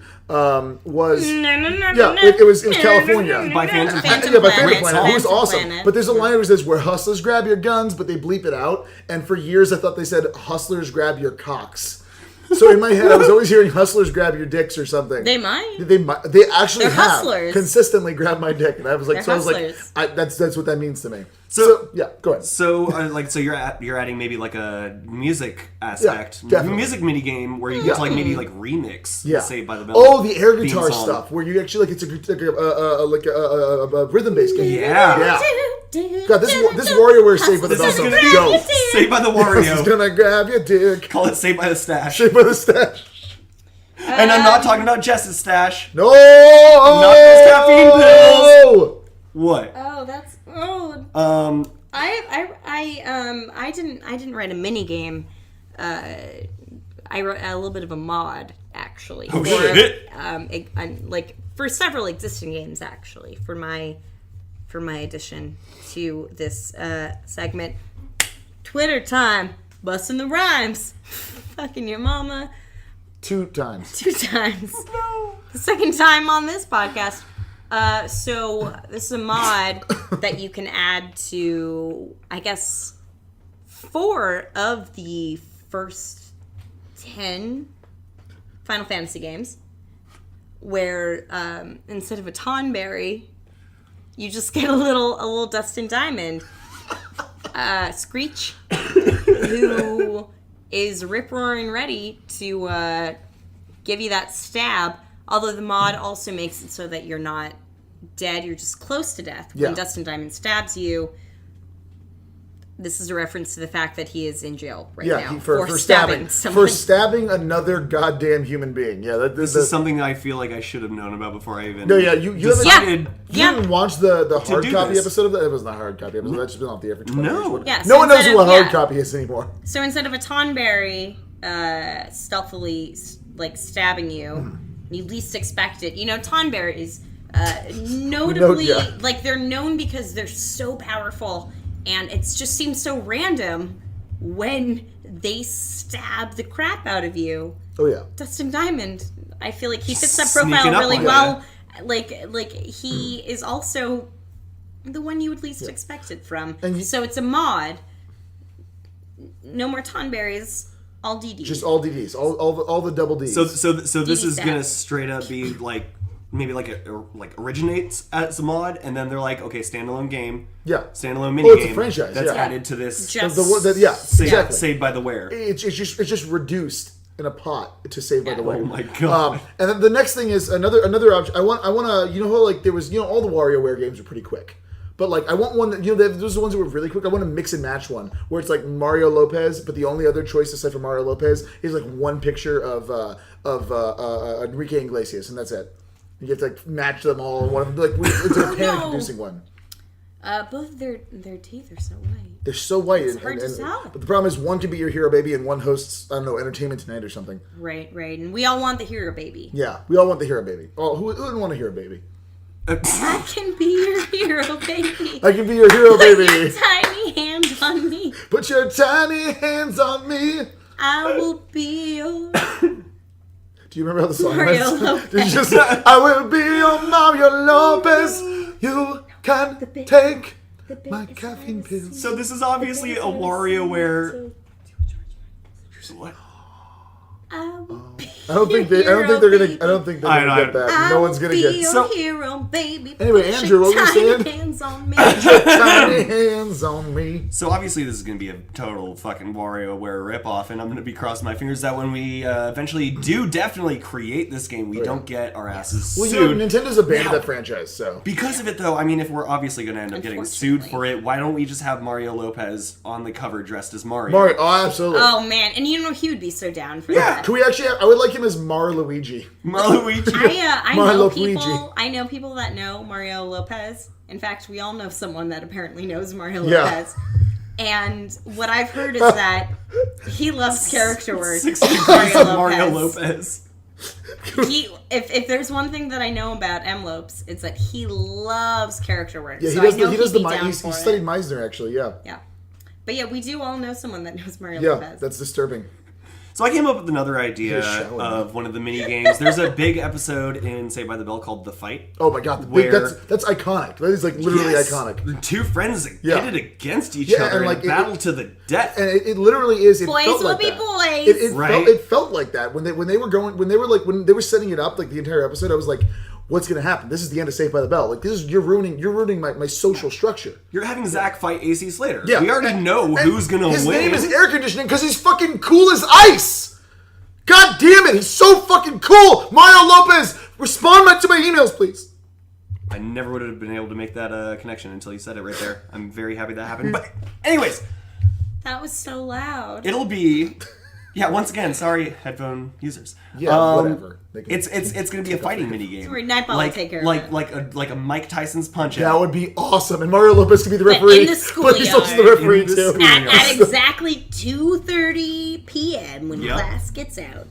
was Yeah, it was California. By Phantom Planet. Yeah, by Phantom Planet. Planet. It was awesome. Planet. But there's a line that says, "Where hustlers grab your guns, but they bleep it out." And for years, I thought they said, "Hustlers grab your cocks." So in my head, I was always hearing "hustlers grab your dicks" or something. They might. They actually They're have hustlers. consistently grabbed my dick, and I was like, They're so I was hustlers. like, that's what that means to me. So- yeah, go ahead. So, so you're adding maybe like a music aspect, Yeah, definitely. music mini game where you get to like maybe like remix Yeah. Saved by the Bell. Oh, the air guitar theme song. stuff where you actually it's a rhythm based game. Yeah. God, this WarioWare Saved by the Bell This is song gonna is be dope. Saved by the This is Wario. gonna grab your dick. Call it Saved by the Stash. Saved by the stash. And I'm not talking about Jess's stash. No, Not those caffeine pills. What? Oh, that's I didn't write a mini game. I wrote a little bit of a mod actually. Oh, for, shit. like for several existing games actually for my addition to this segment. Twitter time, busting the rhymes, fucking your mama 2 times. 2 times. The second time on this podcast. So this is a mod that you can add to, I guess, 4 of the first 10 Final Fantasy games, where instead of a Tonberry, you just get a little Dustin Diamond, Screech, who is rip-roaring ready to give you that stab. Although the mod also makes it so that you're not dead, you're just close to death. When Yeah. Dustin Diamond stabs you, this is a reference to the fact that he is in jail right Yeah, now for stabbing someone. for stabbing another goddamn human being. Yeah, This is something I feel like I should have known about before I even No, yeah, you haven't- decided. You didn't watch the hard do copy this. episode of that? It wasn't a hard copy episode. That's just been off the air for 20 No. years. Yeah, No so one knows instead who a of- hard yeah. copy is anymore. So instead of a Tonberry stealthily stabbing you, you least expect it. You know, Tonberries notably Yeah. they're known because they're so powerful, and it just seems so random when they stab the crap out of you. Oh yeah. Dustin Diamond, I feel like he fits that Sneaking profile up really on well. Like he is also the one you would least expect it from. And So it's a mod. No more Tonberries, all DDs. Just all DDs, all the double Ds. So this is stab. gonna straight up be like maybe like originates as a mod, and then they're like, okay, standalone game, yeah, standalone mini Oh, it's a game franchise, that's yeah. added to this. Just- yeah, Saved, exactly. Saved by the Ware. It's just reduced in a pot to Save by the Way. Oh my god. And then the next thing is another option. I want to how like there was all the WarioWare games are pretty quick. But like I want one that those are the ones that were really quick. I want to mix and match one where it's like Mario Lopez, but the only other choice aside from Mario Lopez is like one picture of Enrique Iglesias, and that's it. You have to like match them all. One of them, like it's a panic-inducing one. Both of their teeth are so white. They're so white. It's hard to tell. But the problem is one can be your hero baby and one hosts Entertainment Tonight or something. Right. And we all want the hero baby. Yeah, we all want the hero baby. Oh, who wouldn't want a hero baby? I can be your hero baby. I can be your hero Put your baby. tiny hands on me. Put your tiny hands on me. I will be your... Do you remember how the song Mario was? Lopez. Did you just I will be your Mario Lopez. You can take my caffeine pills. So this is obviously a WarioWare. What? I will be I don't think they're gonna get that. No one's gonna be get your So- hero, baby. Anyway, Put Andrew, what your were you tiny saying? hands on me. tiny hands on me. So obviously this is going to be a total fucking WarioWare ripoff, and I'm going to be crossing my fingers that when we eventually do definitely create this game, we don't get our asses Well, sued. Nintendo's abandoned Now- that franchise, so Because of it, though, I mean, if we're obviously going to end up getting sued for it, why don't we just have Mario Lopez on the cover dressed as Mario? Mario. Oh, absolutely. Oh man, and you know he would be so down for Yeah. that. Can we actually? I would like him as Luigi. Maluigi. I Mario know Luigi. people. I know people that know Mario Lopez. In fact, we all know someone that apparently knows Mario Yeah. Lopez. And what I've heard is that he loves character work. 60 Mario Mario Lopez. Lopez. If there's one thing that I know about M. Lopes, it's that he loves character work. Yeah, so he does. I know He does he'd the. be down He for studied it. Meisner actually. Yeah. Yeah. But yeah, we do all know someone that knows Mario Yeah, Lopez. that's disturbing. So I came up with another idea You're showing of one of the mini games. There's a big episode in Saved by the Bell called The Fight. Oh my god, Where- that's iconic. That is like literally Yes. iconic. The two friends Yeah. pitted against each Yeah, other and, in like, a battle to the death. And it literally is. It Boys felt will like be that. boys. Right? It felt like that when they were setting it up, like the entire episode. I was like, what's going to happen? This is the end of Saved by the Bell. Like you're ruining my social structure. You're having Zach fight AC Slater. Yeah, We already know and who's gonna his win. name is air conditioning because he's fucking cool as ice. God damn it, he's so fucking cool. Mario Lopez, respond to my emails, please. I never would have been able to make that connection until you said it right there. I'm very happy that happened. But anyways, That was so loud. it'll be once again, sorry headphone users. Yeah, whatever. They can- It's gonna be a fighting mini game. Sorry, Nightball will take care of it. like a Mike Tyson's punch That out. would be awesome. And Mario Lopez could be the But referee. in the But he's also the schoolyard. referee In the too. schoolyard. at exactly 2:30 p.m. when Yep. class gets out.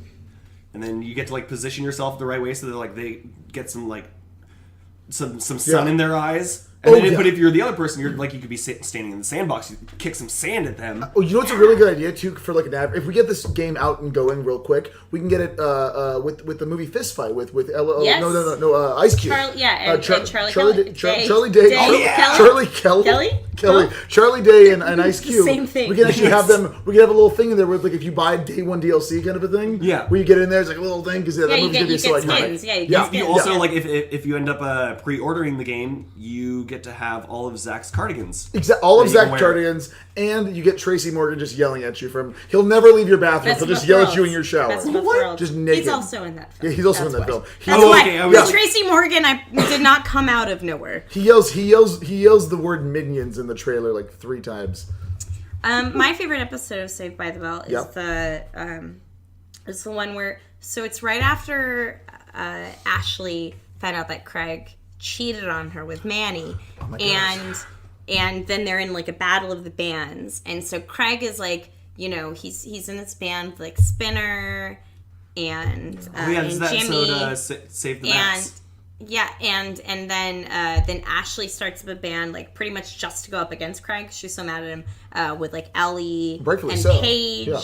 And then you get to like position yourself the right way so that they get some sun in their eyes. And but if you're the other person, you're like you could be standing in the sandbox. You kick some sand at them. Oh, you know what's a really good idea too for like an ad? If we get this game out and going real quick, we can get it with the movie Fist Fight with Yes. no Ice Cube. And Charlie Day. Day. Oh, yeah. Charlie Kelly? Charlie Day and Ice Cube. Same thing. We can actually Yes. have them. We can have a little thing in there where like if you buy day one DLC kind of a thing. Yeah. Where you get in there, it's like a little thing because that you movie's get- gonna be you so get iconic. skins. Yeah, you get Yeah. skins. You also Yeah. like if you end up pre-ordering the game, you get to have all of Zach's cardigans. All of that you can Zach wear. Cardigans, and you get Tracy Morgan just yelling at you from. He'll never leave your bathroom. Best He'll of just both yell at worlds. you in your shower. Best of both What? worlds. Just naked. He's also in that film. Yeah, he's also That's in that why. film. That's Oh, why. okay, I was- Tracy Morgan did not come out of nowhere. He yells the word minions in the trailer like 3 times. My favorite episode of Saved by the Bell is Yep. the one where it's right after Ashley found out that Craig cheated on her with Manny, and then they're in like a battle of the bands, and so Craig is like, he's in this band with, like Spinner and Does and that Jimmy episode Save the Max? and then Ashley starts up a band like pretty much just to go up against Craig. She's so mad at him with like Ellie Rightfully and so. Paige Yeah.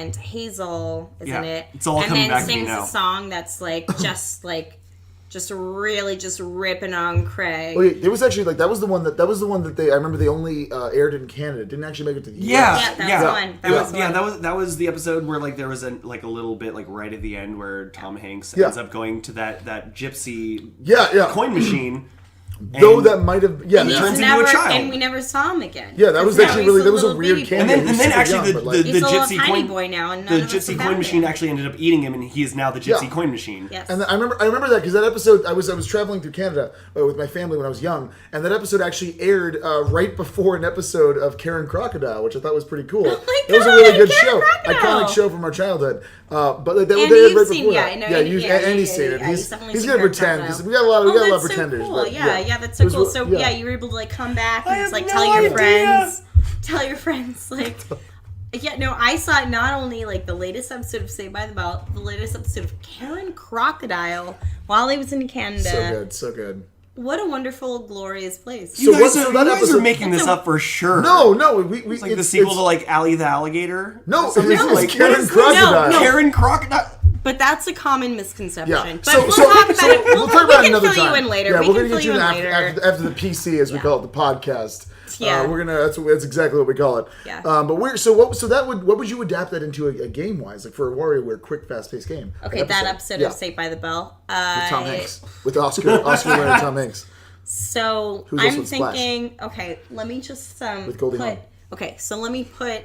and Hazel is in it. It's all and coming then back to me sings now. a song that's like just really just ripping on Craig. Oh, yeah, it was actually like that was the one that I remember they only aired in Canada. It didn't actually make it to the Yeah, Yeah, that was yeah. one. That was one. that was the episode where like there was a little bit like right at the end where Tom Hanks Yeah. ends up going to that gypsy Yeah. coin machine. Though and- that might have And turns he's into a never, child. and we never saw him again. Yeah, that was 'Cause now actually he's really that was a little weird baby cameo. boy. And then He was actually super young, but, like, the He's a little gypsy tiny coin boy now, and the none of us gypsy have coin found machine him. actually ended up eating him, and he is now the gypsy Yeah. coin machine. Yes. And I remember that because that episode I was traveling through Canada with my family when I was young, and that episode actually aired right before an episode of Karen Crocodile, which I thought was pretty cool. Oh my It was a God, really good Karen show, Crocodile! iconic show from our childhood. But like, they And aired you've right seen- before yeah, that. I know, Yeah, and he's seen it. yeah, He's definitely he's seen gonna Karen pretend Crocodile. because we got a lot of that's pretenders. So cool. But, Yeah, that's so It was cool. real- So yeah. you were able to like come back I and just have like no tell your idea. friends like. Yeah, no, I saw not only like the latest episode of Saved by the Bell, the latest episode of Karen Crocodile while I was in Canada. So good. What a wonderful, glorious place. You So guys, what- are, that you guys are episode- making this up for sure. No, we It's like the sequel to like Allie the Alligator. No, or something it's like Karen what is this? Crocodile. No. Karen Crocodile. But that's a common misconception. Yeah. But we'll talk about it. We'll talk about it we can another fill time. you in later. Yeah, we we're can gonna fill get you you in after, later. after the PC, as we call it, the podcast. Yeah. We're gonna. That's exactly what we call it. Yeah. But what would you adapt that into a game wise, like for a WarioWare quick, fast paced game? Okay, that episode Yeah. of Saved by the Bell. With Tom Hanks, with Oscar winner Tom Hanks. So Who's also I'm in Splash. thinking, okay, let me just With Goldie Hawn. Okay, so let me put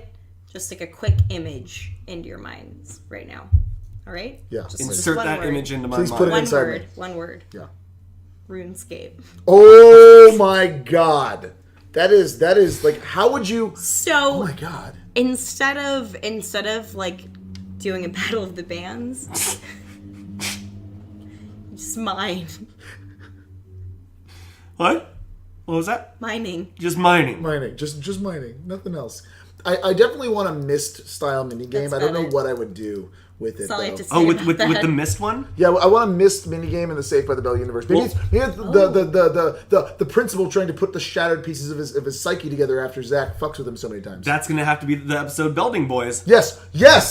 just like a quick image into your minds right now. All right? Yeah. Just Insert one that word. image into my Please mind. put it One inside word. me. One word. Yeah. RuneScape. Oh my God. That is like, how would you? So Oh my God. instead of like doing a battle of the bands, just mine. What? What was that? Mining. Just mining. Mining. Just mining. Nothing else. I definitely want a Myst style minigame. That's I don't know better. what I would do with it. That's all I though. have to say Oh, with about that. with the mist one? Yeah, I want a Myst minigame in the Saved by the Bell universe. Maybe it's the principal trying to put the shattered pieces of his psyche together after Zach fucks with him so many times. That's gonna have to be the episode Building Boys. Yes,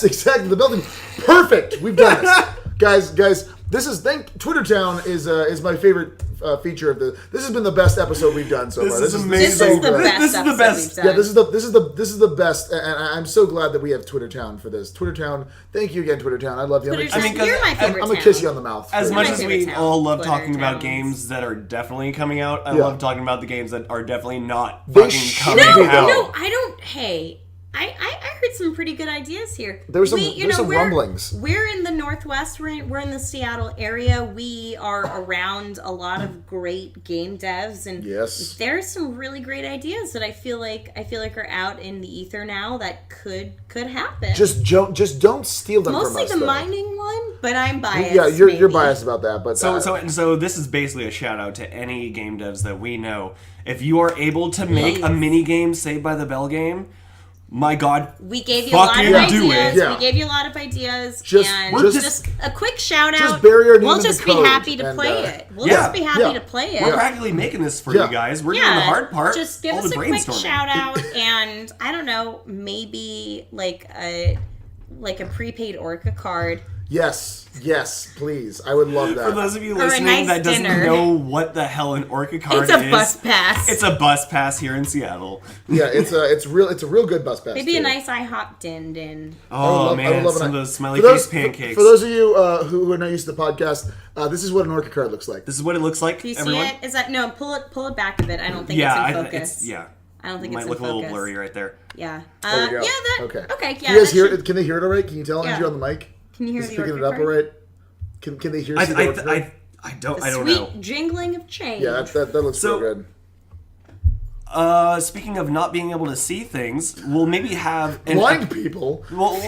exactly. The building, perfect. We've done this, guys. This is Twitter Town is my favorite feature of the. This has been the best episode we've done so far. This is amazing. This is the good. best This is the episode best. we've done. Yeah, this is the best, and I'm so glad that we have Twitter Town for this. Twitter Town, thank you again, Twitter Town. I love you. Twitter I mean, Town, you're my favorite I'm gonna town. kiss you on the mouth. As much my as favorite we town, all love Twitter talking about towns. games that are definitely coming out, I Yeah. love talking about the games that are definitely not They fucking should coming be. out. No, I don't. Hey, I heard some pretty good ideas here. There was some rumblings. We're in the Northwest. We're in the Seattle area. We are around a lot of great game devs, and Yes. there's some really great ideas that I feel like are out in the ether now that could happen. Just don't steal them Mostly from us. the though. mining one, but I'm biased. Yeah, you're maybe. biased about that, but So this is basically a shout out to any game devs that we know. If you are able to make a Please. mini game Saved by the Bell game, my God, We gave you a lot of fucking do ideas. it. Yeah. We gave you a lot of ideas. Just- and we're just a quick shout out. just bury our name We'll in the just be code happy to and, play it. We'll yeah, just be happy yeah. to play it. We're practically making this for Yeah. you guys. We're doing the hard part. Just give all us the a quick brainstorming. shout out, and I don't know, maybe like a prepaid Orca card. yes, please. I would love that. For those of you Or a listening nice that doesn't dinner. know what the hell an Orca card It's a is, bus pass. it's a bus pass here in Seattle. Yeah, it's a real good bus pass. Maybe too. a nice IHOP din. Oh I would man, love some of an- those smiley for face those, pancakes. For those of you who are not used to the podcast, this is what an Orca card looks like. This is what it looks like. Do you see everyone. it? Is that no? Pull it back a bit. I don't think Yeah, it's in focus. it's yeah. I don't think Might it's look in a little focus. blurry right there. Yeah. There we go. Yeah. That. Okay. Okay. Yeah. Can you guys that hear should- it? Can they hear it all right? Can you tell Yeah. Andrew on the mic? Can you hear Is the picking Orca it up card? all right? Can they hear? I see the Orca card? don't Sweet know. jingling of change. Yeah, that looks So- real good. Speaking of not being able to see things, we'll maybe have Blind people. Well,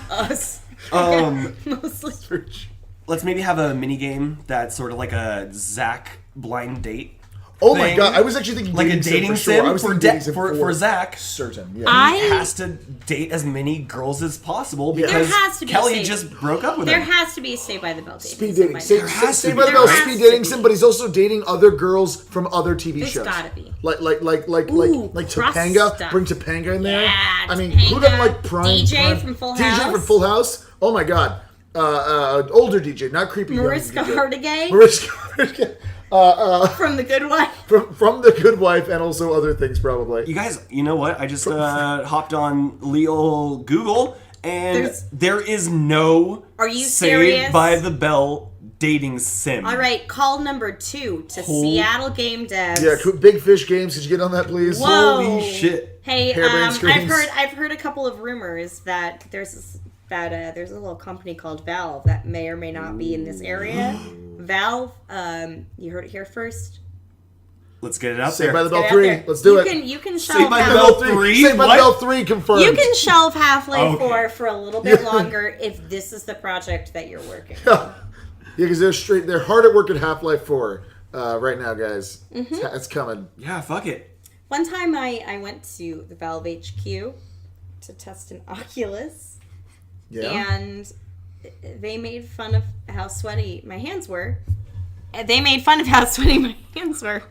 Us. Mostly. let's maybe have a mini game that's sort of like a Zach blind date. Oh my thing. god! I was actually thinking Like a dating for sim sure. I was for, thinking dating sim for Zach. certain. Yeah. He has to date as many girls as possible because There has to be a Kelly safe- just broke up with There him. has to be a Stay by the Bell dating. Speed sim dating. by Say, now. has say to by be. the bell, There speed has dating to sim, be. but he's also dating other girls from other TV There's shows. gotta be. Like Ooh, Topanga. Crust Bring Topanga in there. Yeah, I mean, who doesn't Topanga. like Prime? DJ from Full DJ House. from Full House. Oh my god. Older DJ, not creepy. young Mariska DJ. Hargitay Mariska Hargitay. from The Good Wife. From The Good Wife and also other things probably. You guys, you know what? I just hopped on Leo Google, and there is no Are you Saved serious? by the Bell dating sim. All right, call number 2 to Hold- Seattle Game Devs. Yeah, Big Fish Games. Could you get on that, please? Whoa. Holy shit. Hey, Harebrained screams. I've heard a couple of rumors that there's a little company called Valve that may or may not be in this area. Valve, you heard it here first. Let's get it out Saved there. by the Bell Get out 3. there. Let's do you it. You can Saved shelve by the Half- Bell 3? Saved by the What? Bell 3 confirmed. You can shelve Half-Life Okay. 4 for a little bit longer if this is the project that you're working on. Yeah, because they're hard at work at Half-Life 4 right now, guys. Mm-hmm. It's coming. Yeah, fuck it. One time I went to the Valve HQ to test an Oculus, Yeah. and they made fun of how sweaty my hands were. They made fun of how sweaty my hands were.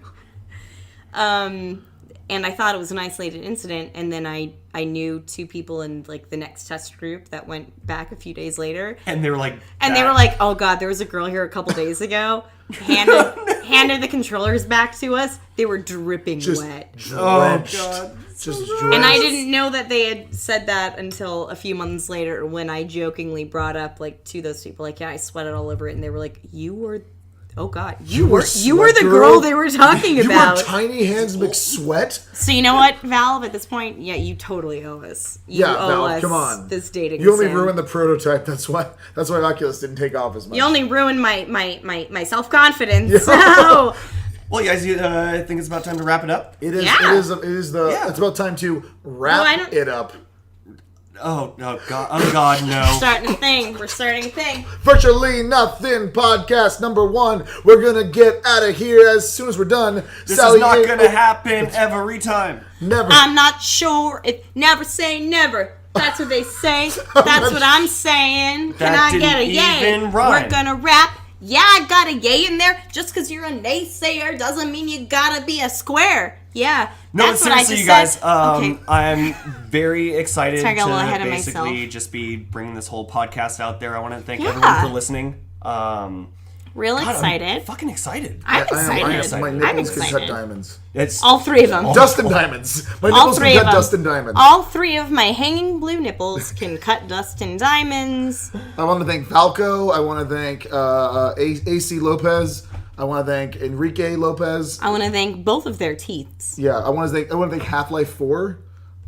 And I thought it was an isolated incident, and then I knew 2 people in like the next test group that went back a few days later. And they were like, And they were like, "Oh God, there was a girl here a couple days ago. Handed the controllers back to us. They were dripping wet." Drenched. God. Just So drenched. And I didn't know that they had said that until a few months later, when I jokingly brought up like to those people, like, "Yeah, I sweated all over it," and they were like, "You were." Oh God, you were the sweat girl girl? they were talking You about. were Tiny Hands McSweat? So you know what, Valve? At this point, yeah, you totally owe us. You Yeah, owe Valve, us come on. this dating. You only sim. ruined the prototype. That's why Oculus didn't take off as much. You only ruined my self confidence. Yeah. So well, guys, I think it's about time to wrap it up. It is. Yeah. It is. It's about time to wrap I don't- it up. Oh God, no. Starting a thing. We're starting a thing. Virtually Nothing podcast number 1. We're gonna get out of here as soon as we're done. This is not gonna happen every time. Never. I'm not sure if never say never. That's what they say. That's what I'm saying. Can That I get a didn't yay? even rhyme. We're gonna rap. Yeah, I got a yay in there. Just because you're a naysayer doesn't mean you gotta be a square. Yeah, No, that's what I seriously, just you guys. said. Okay. I'm very excited Sorry, I got a little to ahead of basically myself. just be bringing this whole podcast out there. I want to thank Yeah. everyone for listening. Real God, excited. I'm fucking excited. I'm I am. excited. My I'm nipples can cut excited. diamonds. It's All 3 of them. Dustin diamonds. My All nipples 3 can of cut them. Dustin diamonds. All 3 of my hanging blue nipples can cut dust and diamonds. I want to thank Falco. I want to thank AC Lopez. I want to thank Enrique Lopez. I want to thank both of their teeths. Yeah, I want to thank Half-Life 4.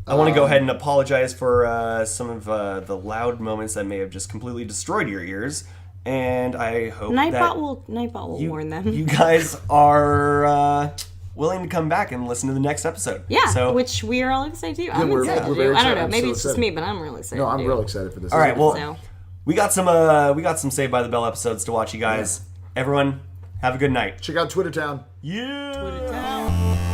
I want to go ahead and apologize for some of the loud moments that may have just completely destroyed your ears. And I hope Nightbot will warn them. You guys are willing to come back and listen to the next episode. Yeah, So, which we are all excited to do. I'm we're excited to very do. I don't excited. know. I'm Maybe so it's just excited. me, but I'm really excited. No, to I'm do. real excited for this. all right. Well, So, we got some Saved by the Bell episodes to watch, you guys. Everyone, have a good night. Check out Twitter Town. Yeah. put it down.